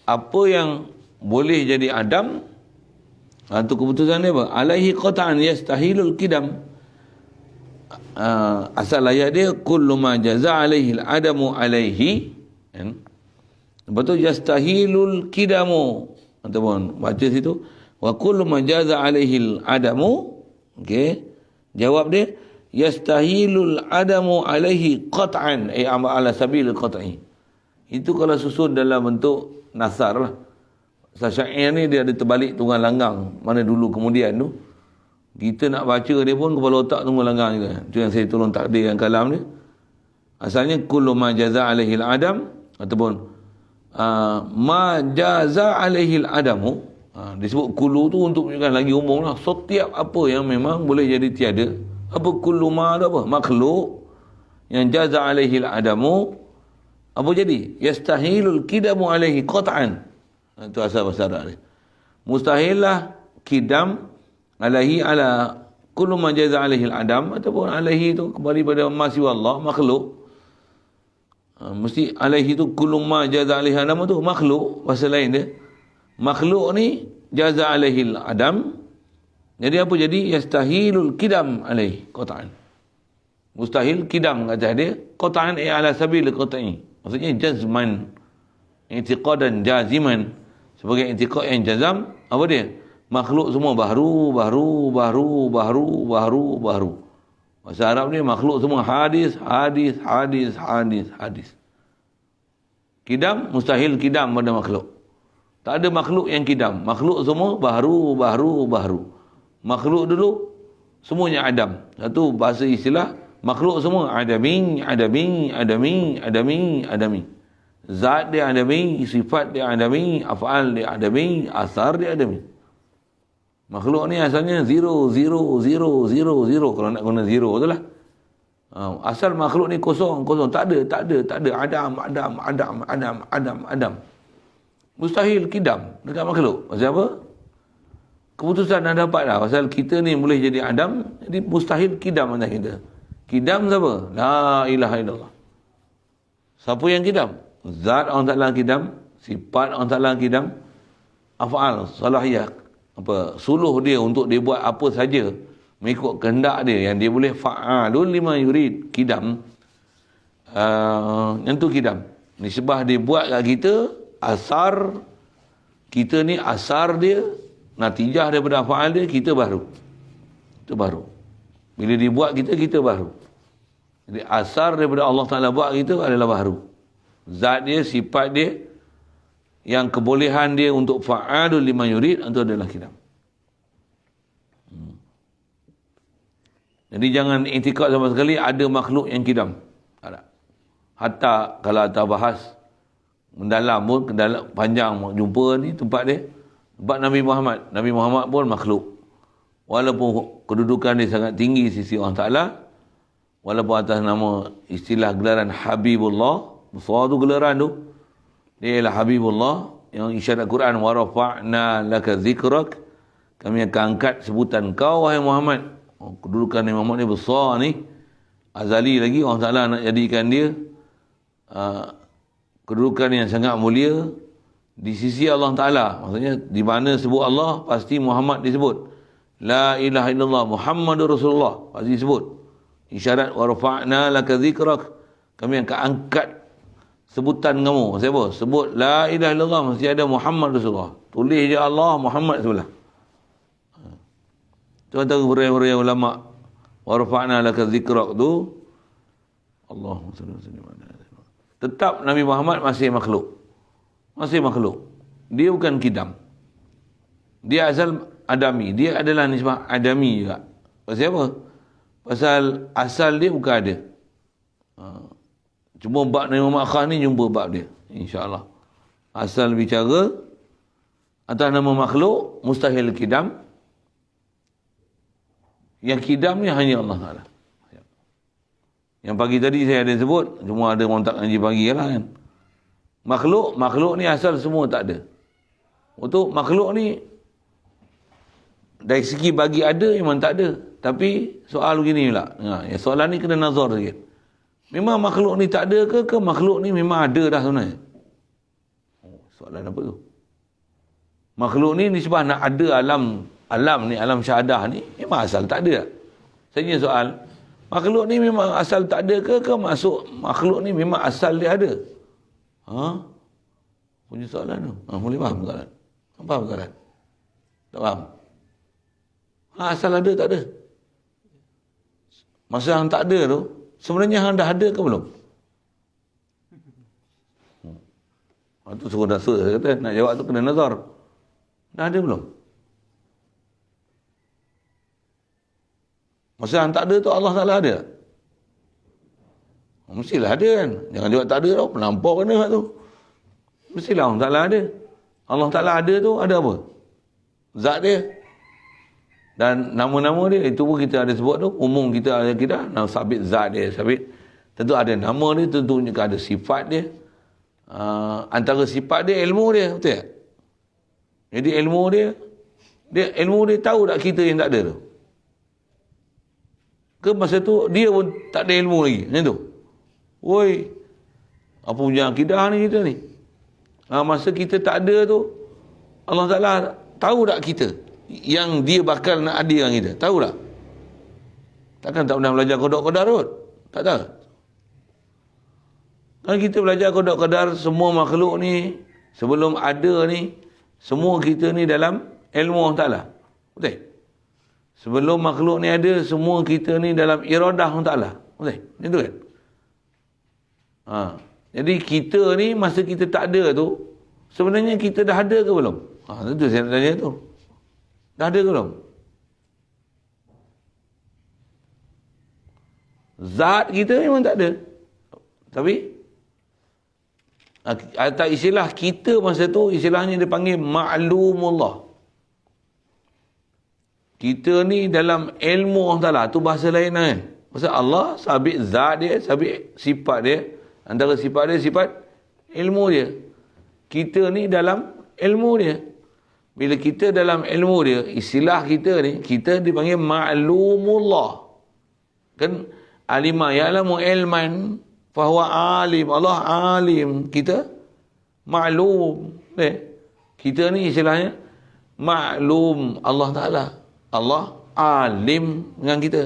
Speaker 1: Apa yang boleh jadi Adam, itu keputusan dia apa? Alaihi qata'an yastahilul kidam. Asal ayat dia, kullu ma jaza alaihi al-adamu alaihi. Lepas tu yastahilul kidamu. Ataupun baca situ. Wa kullu ma jaza alaihi al-adamu. Okey. Jawab dia, yastahilul adamu alaihi qat'an. Ala sabil qat'i. Itu kalau susun dalam bentuk nasar lah. Syair ni dia ada terbalik tunggal langgang. Mana dulu kemudian tu. Kita nak baca dia pun kepala otak tunggal langgang juga. Itu yang saya tolong takdir yang kalam ni. Asalnya kullu ma jaza alaihi al-adam. Ataupun ma jaza alaihi al-adamu. Disebut kullu tu untuk menunjukkan lagi umum lah. Setiap apa yang memang boleh jadi tiada. Apa kullu ma tu apa? Makhluk. Yang jaza alaihi al-adamu. Apa jadi? Yastahilul kidamu alaihi qat'an. Itu asal bahasa Arab ni. Mustahillah kidam alaihi ala kullu ma jaza alaihi al-adam. Ataupun alaihi tu kembali pada masih Allah, makhluk. Mesti alaihi tu kullu ma jaza alaihi al-adam tu makhluk. Bahasa lain dia. Makhluk ni jaza alaihi al-adam. Jadi apa jadi? Yastahilul kidam alaihi qat'an. Mustahil kidam kata dia. Qat'an ala sabil qat'i. Maksudnya jazman, i'tiqadan jaziman, sebagai i'tiqad yang jazam. Apa dia? Makhluk semua baru. Bahasa Arab ni makhluk semua hadis. Kidam, mustahil kidam pada makhluk. Tak ada makhluk yang kidam. Makhluk semua baru. Makhluk dulu semuanya Adam. Satu bahasa istilah makhluk semua adami. Zat dia adami, sifat dia adami, af'al dia adami, asar dia adami. Makhluk ni asalnya zero, zero, zero, zero, zero. Kalau nak guna zero tu lah. Asal makhluk ni kosong, kosong. Tak ada, tak ada, tak ada. Adam. Mustahil kidam dekat makhluk. Pasal apa? Keputusan dah dapat dah. Pasal kita ni boleh jadi Adam, jadi mustahil kidam atas kita. Kidam siapa? La ilaha illallah. Siapa yang kidam? Zat Allah Ta'ala kidam, sifat Allah Ta'ala kidam, af'al, salahiyah, suluh dia untuk dia buat apa saja mengikut kehendak dia, yang dia boleh fa'alun lima yurid, kidam. Yang tu kidam. Nisbah dia buat kat kita, asar kita ni, asar dia, natijah daripada fa'al dia, kita baru. Itu baru. Bila dia buat kita, kita baru. Jadi asar daripada Allah Ta'ala buat kita adalah baru. Zat dia, sifat dia, yang kebolehan dia untuk fa'alul lima yurid, itu adalah kidam. Jadi jangan i'tikad sama sekali ada makhluk yang kidam. Tak ada. Hatta kalau kita bahas mendalam pun, panjang jumpa ni tempat dia, tempat Nabi Muhammad. Nabi Muhammad pun makhluk. Walaupun kedudukan dia sangat tinggi sisi Allah Ta'ala, walaupun atas nama istilah gelaran Habibullah, besar tu gelaran tu, dia ialah Habibullah, yang isyarat Quran, wa rafa'na laka zikrak, kami akan angkat sebutan kau wahai Muhammad. Kedudukan Nabi Muhammad ni besar ni, azali lagi. Allah Ta'ala nak jadikan dia kedudukan yang sangat mulia di sisi Allah Ta'ala. Maksudnya di mana sebut Allah, pasti Muhammad disebut. La ilaha illallah Muhammadur Rasulullah, pasti sebut. Isyarat wa rafa'na laka zikrak, kami akan angkat sebutan kamu. Siapa? Sebut la ilaha illallah, mesti ada Muhammad Rasulullah. Tulis je Allah, Muhammad sebelah. Itu antara huraian ulama. Wa rafa'na laka zikrak tu, Allahumma salli wa sallim ala. Tetap Nabi Muhammad masih makhluk. Masih makhluk. Dia bukan kidam. Dia asal adami. Dia adalah nisbah adami juga. Pasal apa? Pasal asal dia bukan ada. Cuma bab Nabi Muhammad khas ni jumpa bab dia, insya-Allah. Asal bicara atas nama makhluk, mustahil kidam. Yang kidam ni hanya Allah Ta'ala. Yang pagi tadi saya ada sebut, cuma ada orang tak ngaji pagi lah kan. Makhluk ni asal semua tak ada. Untuk makhluk ni dari segi bagi ada memang tak ada. Tapi soal begini pula. Soalan ni kena nazar sikit. Memang makhluk ni tak ada ke makhluk ni memang ada dah sebenarnya? Soalan apa tu? Makhluk ni sebab nak ada alam ni, alam syahadah ni, memang asal tak ada. Saya soal, makhluk ni memang asal tak ada ke masuk makhluk ni memang asal dia ada? Punya soalan tu. Boleh faham soalan? Faham soalan? Tak faham? Asal ada tak ada? Masa yang tak ada tu, sebenarnya hang dah ada ke belum? Itu suruh dasar saya kata, nak jawab tu kena nazar. Dah ada belum? Masa yang tak ada tu Allah Ta'ala ada? Mestilah ada kan? Jangan jawab tak ada tau, pelampau kena tu. Mestilah Allah Ta'ala ada. Allah Ta'ala ada tu ada apa? Zat dia. Dan nama-nama dia, itu pun kita ada sebut tu, umum kita ada nama sabit zat dia, sabit. Tentu ada nama dia, tentu juga ada sifat dia. Antara sifat dia, ilmu dia, betul tak? Jadi ilmu dia tahu tak kita yang tak ada tu? Ke masa tu, dia pun tak ada ilmu lagi, macam tu? Woi, apa punya akidah ni kita ni? Masa kita tak ada tu, Allah Ta'ala tahu tak kita yang dia bakal nak adilkan kita? Tahu tak? Takkan tak pernah belajar qada qadar kot? Tak tahu. Kan kita belajar qada qadar, semua makhluk ni sebelum ada ni, semua kita ni dalam ilmu Allah Ta'ala. Betul? Sebelum makhluk ni ada, semua kita ni dalam iradah Allah Ta'ala. Betul? Macam tu kan? Jadi kita ni masa kita tak ada tu, sebenarnya kita dah ada ke belum? Itu saya nak tanya tu. Dah ada ke belum? Zat kita memang tak ada. Tapi Atau istilah kita masa tu, istilahnya dia panggil ma'lumullah. Kita ni dalam ilmu Allah Ta'ala, tu bahasa lain kan. Maksud Allah sabit zat dia, sabit sifat dia. Antara sifat dia, sifat ilmu dia. Kita ni dalam ilmu dia. Bila kita dalam ilmu dia, istilah kita ni, kita dipanggil ma'lumullah. Kan, alima ya'lamu ilman, fahuwa alim. Allah alim. Kita ma'lum. Kita ni istilahnya maklum Allah Ta'ala. Allah alim dengan kita.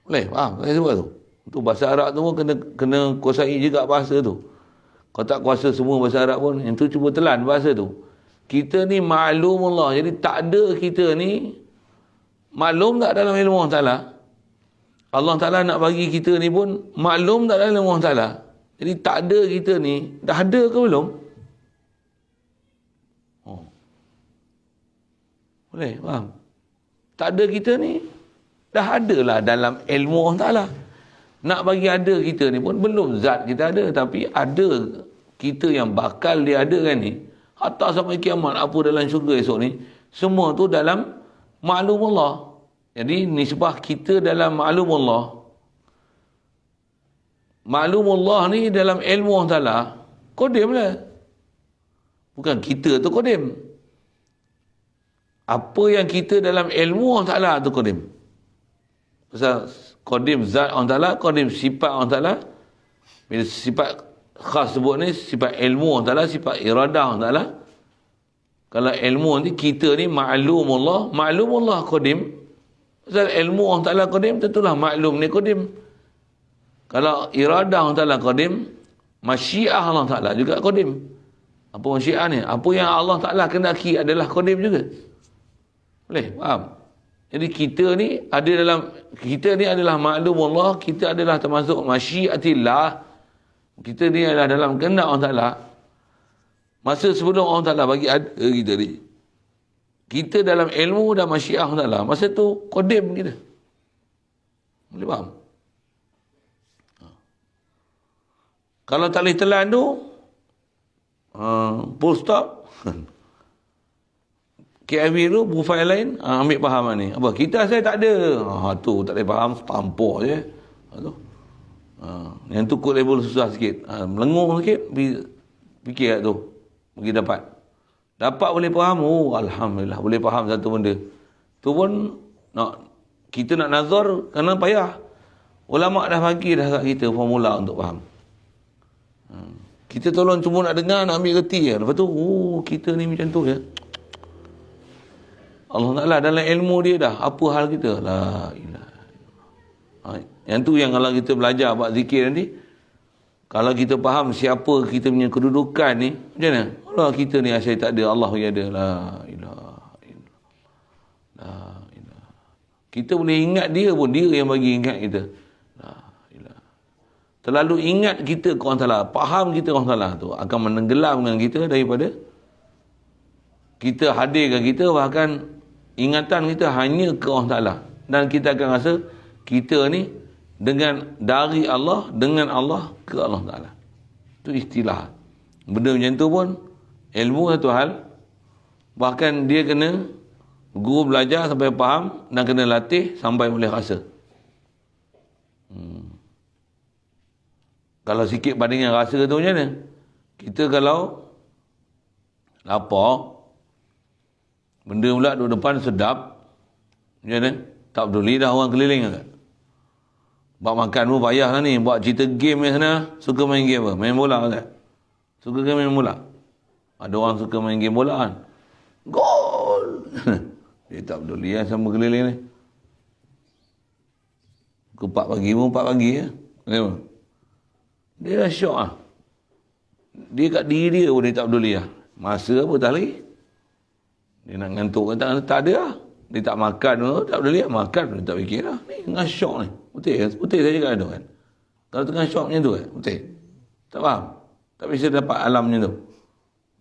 Speaker 1: Boleh faham saya sebut tu? Itu bahasa Arab tu pun kena kuasai juga bahasa tu. Kalau tak kuasa semua bahasa Arab pun, yang tu cuba telan bahasa tu. Kita ni maklumullah. Jadi tak ada kita ni maklum tak dalam ilmu Allah Ta'ala. Allah Ta'ala nak bagi kita ni pun maklum tak dalam ilmu Allah Ta'ala. Jadi tak ada kita ni. Dah ada ke belum? Boleh faham? Tak ada kita ni, dah ada lah dalam ilmu Allah Ta'ala. Nak bagi ada kita ni pun, belum zat kita ada, tapi ada kita yang bakal dia ada kan ni. Hatta sampai kiamat, apa dalam syurga esok ni, semua tu dalam maklum Allah. Jadi nisbah kita dalam maklum Allah. Maklum Allah ni dalam ilmu Allah Ta'ala, kodim lah. Bukan kita tu kodim. Apa yang kita dalam ilmu Allah Ta'ala tu kodim. Pasal kodim zat Allah Ta'ala, kodim sifat Allah Ta'ala. Bila sifat khas sebut ni, sifat ilmu Allah Ta'ala, sifat iradah Allah Ta'ala. Kalau ilmu ni, kita ni maklum Allah kodim. Pasal ilmu Allah Ta'ala kodim, tentulah maklum ni kodim. Kalau iradah Allah Ta'ala kodim, masyiah Allah Ta'ala juga kodim. Apa masyiah ni? Apa yang Allah Ta'ala kendaki adalah kodim juga. Boleh faham? Jadi kita ni ada dalam, kita ni adalah maklum Allah, kita adalah termasuk masyiatillah. Kita ni adalah dalam kehendak Allah Ta'ala. Masa sebelum Allah Ta'ala bagi ada kita ni, kita dalam ilmu dan masyiah Allah Ta'ala. Masa tu kodim kita. Boleh faham? Kalau tak boleh telan tu, full stop. KFV tu profil lain, ambil faham ni. Apa? Kita saya tak ada. Tu tak boleh faham, tampuk je. Yang tu kod level susah sikit. Melengung sikit, fikir kat tu. Pergi dapat. Dapat boleh faham. Oh, Alhamdulillah. Boleh faham satu benda. Tu pun, kita nak nazar, kerana payah. Ulama' dah bagi dah kat kita formula untuk faham. Kita tolong cuma nak dengar, nak ambil reti je. Lepas tu, kita ni macam tu je. Allah Ta'ala dalam ilmu dia dah apa hal kita. La ilaha. Yang tu yang kalau kita belajar buat zikir nanti, kalau kita faham siapa kita punya kedudukan ni, macam mana? Allah kita ni asyik tak ada, Allah yang ada. La ilaha illallah. La ilaha. Kita boleh ingat dia pun, dia yang bagi ingat kita. La ilaha. Terlalu ingat kita ke Allah Ta'ala, faham kita ke Allah Ta'ala tu akan menenggelamkan kita daripada kita hadirkan kita, bahkan ingatan kita hanya ke Allah Ta'ala. Dan kita akan rasa kita ni dari Allah, dengan Allah ke Allah Ta'ala. Itu istilah. Benda macam tu pun ilmu satu hal. Bahkan dia kena guru belajar sampai faham, dan kena latih sampai boleh rasa. Kalau sikit bandingan rasa tu macam mana? Kita kalau lapar, benda pula duduk depan sedap, macam mana? Tak peduli dah orang keliling kan? Buat makan pun payah lah ni. Buat cerita game ni sana, suka main game apa? Main bola kan? Suka ke main bola? Ada orang suka main game bola kan? Gol! Dia tak peduli lah sama keliling ni. Ke 4 pagi pun 4 pagi ya. Dia dah syok lah. Dia kat diri dia pun dia tak peduli lah. Masa apa tak lagi? Dia nak ngantuk ke tak ada lah. Dia tak makan pun tak peduli lah. Makan pun tak fikir lah. Ni tengah syok ni. Putih saya cakap tu kan. Kalau tengah syok macam tu kan. Putih. Tak faham? Tak biasa dapat alam macam tu.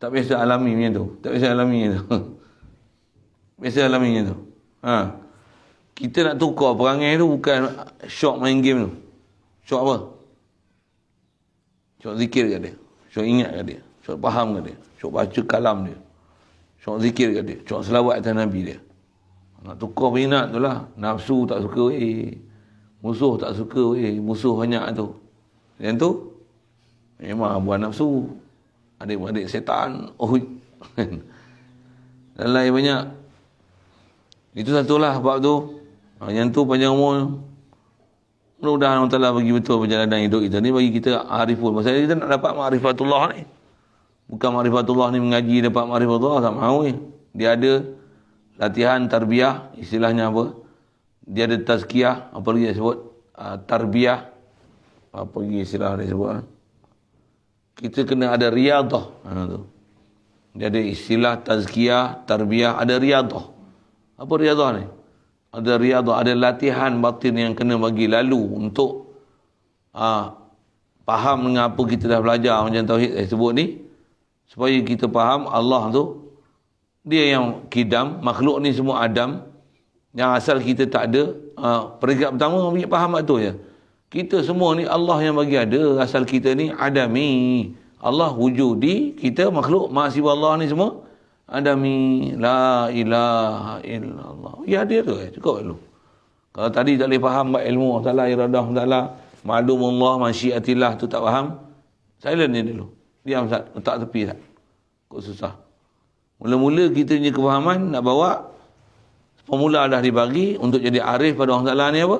Speaker 1: Tak biasa alami macam tu. Tak biasa alami macam tu. Biasa alami macam tu. Kita nak tukar perangai tu bukan syok main game tu. Syok apa? Syok zikir kat dia. Syok ingat kat dia. Syok faham kat dia. Syok baca kalam dia. Syok zikir kat dia. Syok selawat atas Nabi dia. Nak tukar minat tu lah. Nafsu tak suka musuh tak suka musuh banyak tu. Yang tu memang buat nafsu. Adik-adik setan. Dan lain banyak. Itu satulah bab tu. Yang tu panjang umur. Mudah-mudahan Allah Ta'ala bagi betul perjalanan hidup kita ni. Bagi kita arifun. Maksudnya kita nak dapat ma'rifatullah ni. Bukan ma'rifatullah ni mengaji dapat ma'rifatullah. Tak mahu ni. Dia ada latihan tarbiyah. Istilahnya apa? Dia ada tazkiyah. Apa lagi dia sebut? Tarbiyah. Apa lagi istilah dia sebut? Kita kena ada riyadah. Tu. Dia ada istilah tazkiyah, tarbiyah. Ada riyadah. Apa riyadah ni? Ada riyadah, ada latihan batin yang kena bagi lalu untuk faham dengan apa kita dah belajar macam tauhid saya sebut ni, supaya kita faham Allah tu dia yang kidam, makhluk ni semua Adam, yang asal kita tak ada. Peringkat pertama ambil faham tu je. Kita semua ni Allah yang bagi ada, asal kita ni adami. Allah wujudi, kita makhluk mahasiswa Allah ni semua adami. La ilaha illallah. Ya dia tu cukup dulu. Kalau tadi tak boleh faham ilmu Allah Ta'ala, iradah Allah Ta'ala, ma'lumullah, masyiatillah tu tak faham, silent ni dulu. Diam Ustaz, letak tepi Ustaz. Kok susah. Mula-mula kita punya kefahaman nak bawa, formula dah dibagi untuk jadi arif pada Allah Ta'ala ni apa?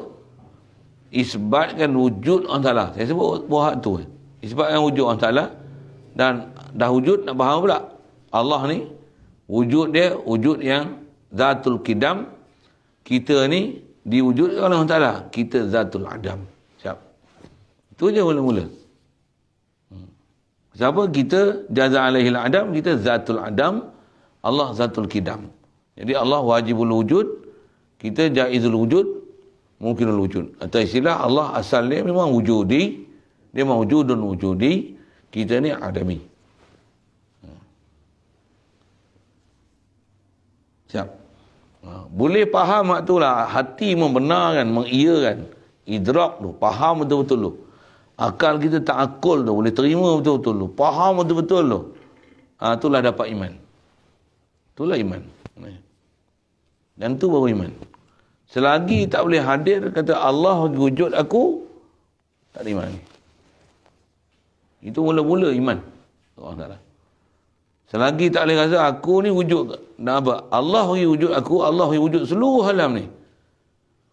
Speaker 1: Isbatkan wujud Allah Ta'ala. Saya sebut buah tu. Isbatkan wujud Allah Ta'ala. Dan dah wujud nak faham pula. Allah ni wujud dia, wujud yang zatul kidam. Kita ni diwujudkan oleh Allah Ta'ala. Kita zatul adam. Siap. Itu je mula-mula. Siapa? Kita jaza alaihil adam. Kita zatul adam. Allah zatul kidam. Jadi Allah wajibul wujud. Kita jaizul wujud. Mungkinul wujud. Atau istilah Allah asal dia memang wujudi. Dia memang wujudun wujudi. Kita ni adami. Siap. Boleh faham tu lah. Hati membenarkan, mengiyakan. Idrak tu. Faham betul-betul tu. Akal kita tak akul tu. Boleh terima betul-betul tu. Faham betul-betul tu. Itulah dapat iman. Itulah iman. Dan tu baru iman. Selagi tak boleh hadir, kata Allah wujud aku, tak ada iman. Itu mula-mula iman. Allah Ta'ala. Selagi tak boleh rasa aku ni wujud. Dan apa? Allah wujud aku, Allah wujud seluruh alam ni.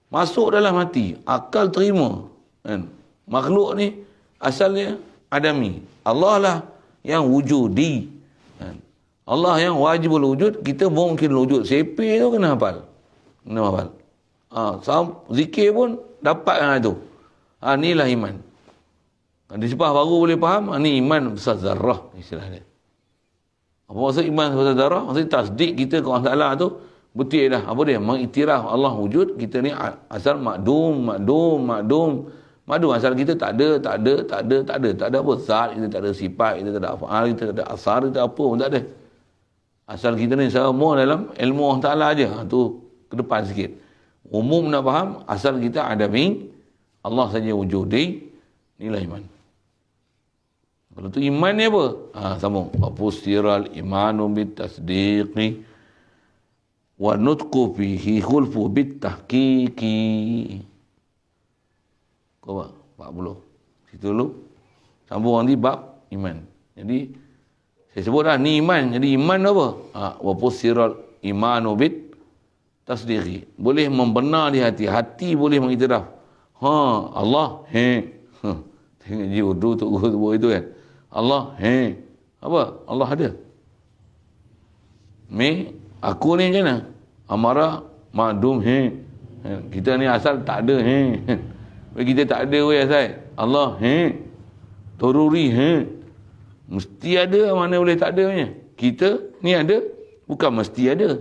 Speaker 1: Masuk dalam hati. Akal terima. Kan? Makhluk ni asalnya adami. Allah lah yang wujudi. Kan? Allah yang wajibul wujud. Kita mungkin wujud. Sepi tu kena hafal. Kena hafal. Zikir pun dapatkan itu. Inilah iman. Di sepah baru boleh faham. Ini iman besar zarah istilah dia. Apa maksud iman besar zarah? Maksudnya tasdik kita ke Allah Ta'ala tu betul dah. Apa dia? Mengiktiraf Allah wujud. Kita ni asal makdum. Asal kita tak ada. Tak ada apa. Zat kita tak ada, sifat kita tak ada, afal kita tak ada, asar kita apa pun tak ada. Asal kita ni semua dalam ilmu Allah Ta'ala aja. Tu ke depan sikit. Umum nak faham, asal kita adami, Allah saja wujudi. Inilah iman. Kalau tu iman ni apa? Sambung. Wafustiral imanu bitasdiqi wa nutqu fihi khulfu bitahqiqi. Kau apa? 40. Situ dulu. Sambung nanti bab iman. Jadi saya sebut dah ni iman. Jadi iman apa? Wafustiral imanu bitasdiqi. Boleh membenar di hati. Hati boleh mengiktiraf. Allah tengok jiwa tu buat itu kan. Allah apa? Allah ada. Aku ni macam mana? Amarah ma'dum kita ni asal tak ada kita tak ada asal. Allah Toruri mesti ada, mana boleh tak ada punya. Kita ni ada, bukan mesti ada.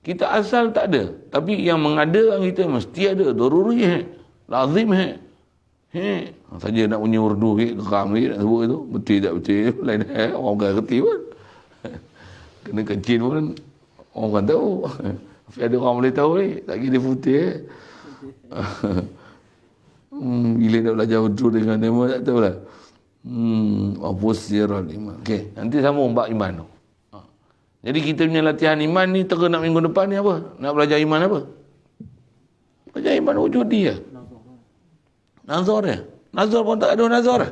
Speaker 1: Kita asal tak ada, tapi yang mengada kita mesti ada. Toruri lazim saja nak punya urdu geram ni nak sebut itu betul tak betul lain orang bukan kerti pun kena kecil pun orang bukan tahu. Tapi ada orang boleh tahu ni tak kira putih bila nak belajar urdu dengan nama tak tahu lah. Wafussiral iman. Okey, nanti sambung bab iman tu. Jadi kita punya latihan iman ni nak minggu depan ni apa? Nak belajar iman apa? Belajar iman wujud dia. Nazar dia. Nazar pun tak ada nazar.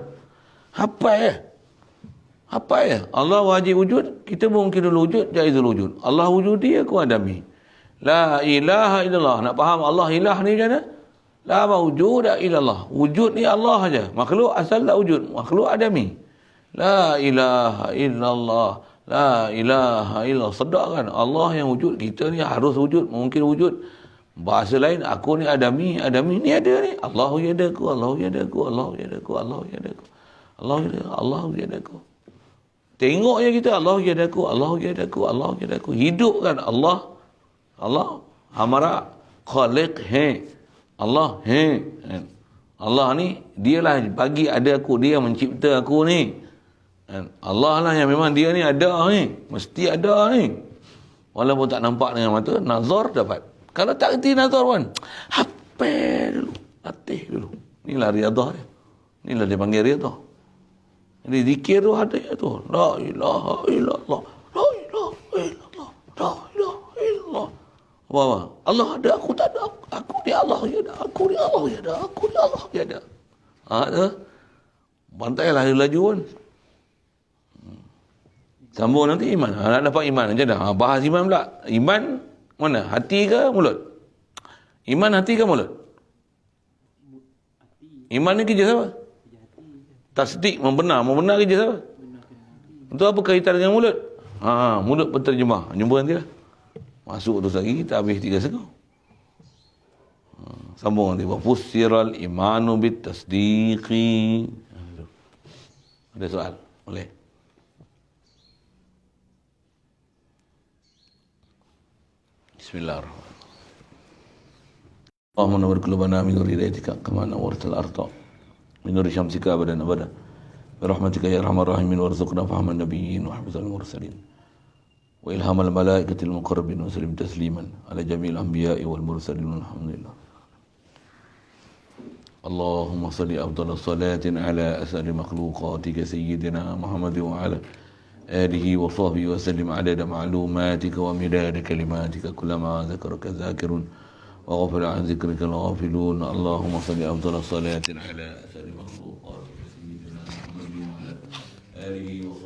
Speaker 1: Hafal ya. Hafal ya. Allah wajib wujud, kita mungkin dulu wujud, jaizul wujud. Allah wujud dia aku adami. La ilaha illallah. Nak faham Allah ilah ni macam mana? La mawjuda illallah. Wujud ni Allah saja. Makhluk asal tak wujud. Makhluk adami. La ilaha illallah. La ilaha illallah. Sedar kan? Allah yang wujud. Kita ni harus wujud. Mungkin wujud. Bahasa lain, aku ni adami. Adami ni ada ni. Allahu yadaku. Allahu yadaku. Allahu yadaku. Allahu yadaku. Allahu yadaku. Allahu yadaku. Tengok je kita. Allahu yadaku. Allahu yadaku. Allahu yadaku. Hidup kan Allah. Allah. Hamara. Khaliq. Allah. Allah ni, dialah bagi ada aku. Dia mencipta aku ni. Allah lah yang memang dia ni ada ni. Mesti ada ni. Walaupun tak nampak dengan mata, nazar dapat. Kalau tak kerti nazar pun, hafal dulu. Latih dulu. Inilah riadah dia. Inilah dia panggil riadah. Jadi zikir tu ada tu. La ilaha illallah. La ilaha illallah. La ilaha illallah. Apa? Allah ada, aku tak ada. Aku ni Allah je ada. Aku ni Allah je ada. Aku ni Allah je ada. Tu. Bantailah laju pun. Sambung nanti iman. Nak dapat iman macam dah. Bahas iman pula. Iman mana? Hati ke mulut? Iman hati ke mulut? Iman ni kerja siapa? Tasdik, membenar. Membenar kerja siapa? Itu apa kaitan dengan mulut? Mulut penterjemah. Jumpa nanti lah. Masuk terus lagi, kita habis 3 setengah. Sambung nanti. Wafussiral imanu bit tasdiqi. Ada soal? Boleh? Bismillahirrahmanirrahim. Allahumma nawwir qulubana min nur hidayatika kama nawwartal arda min nur syamsika abadan abada. Bi rahmatika ya arhamar rahimin warzuqna fahman nabiyyin wa hifdzal mursalin. Wa ilhamal malaikatil muqarrabin wa sallim tasliman ala jami'il anbiya'i wal mursalin alhamdulillah. Allahumma salli afdhalas salatin ala asari makhluqatika sayyidina Muhammad wa ala alihi wa sahbihi wa sallim adada ma'lumatika wa midada kalimatika kullama zakaraka zakirun wa ghafala an zikrika al-ghafilun. Allahumma salli afdhalas salatin ala asari makhluqatika sayyidina Muhammad wa ala alihi wa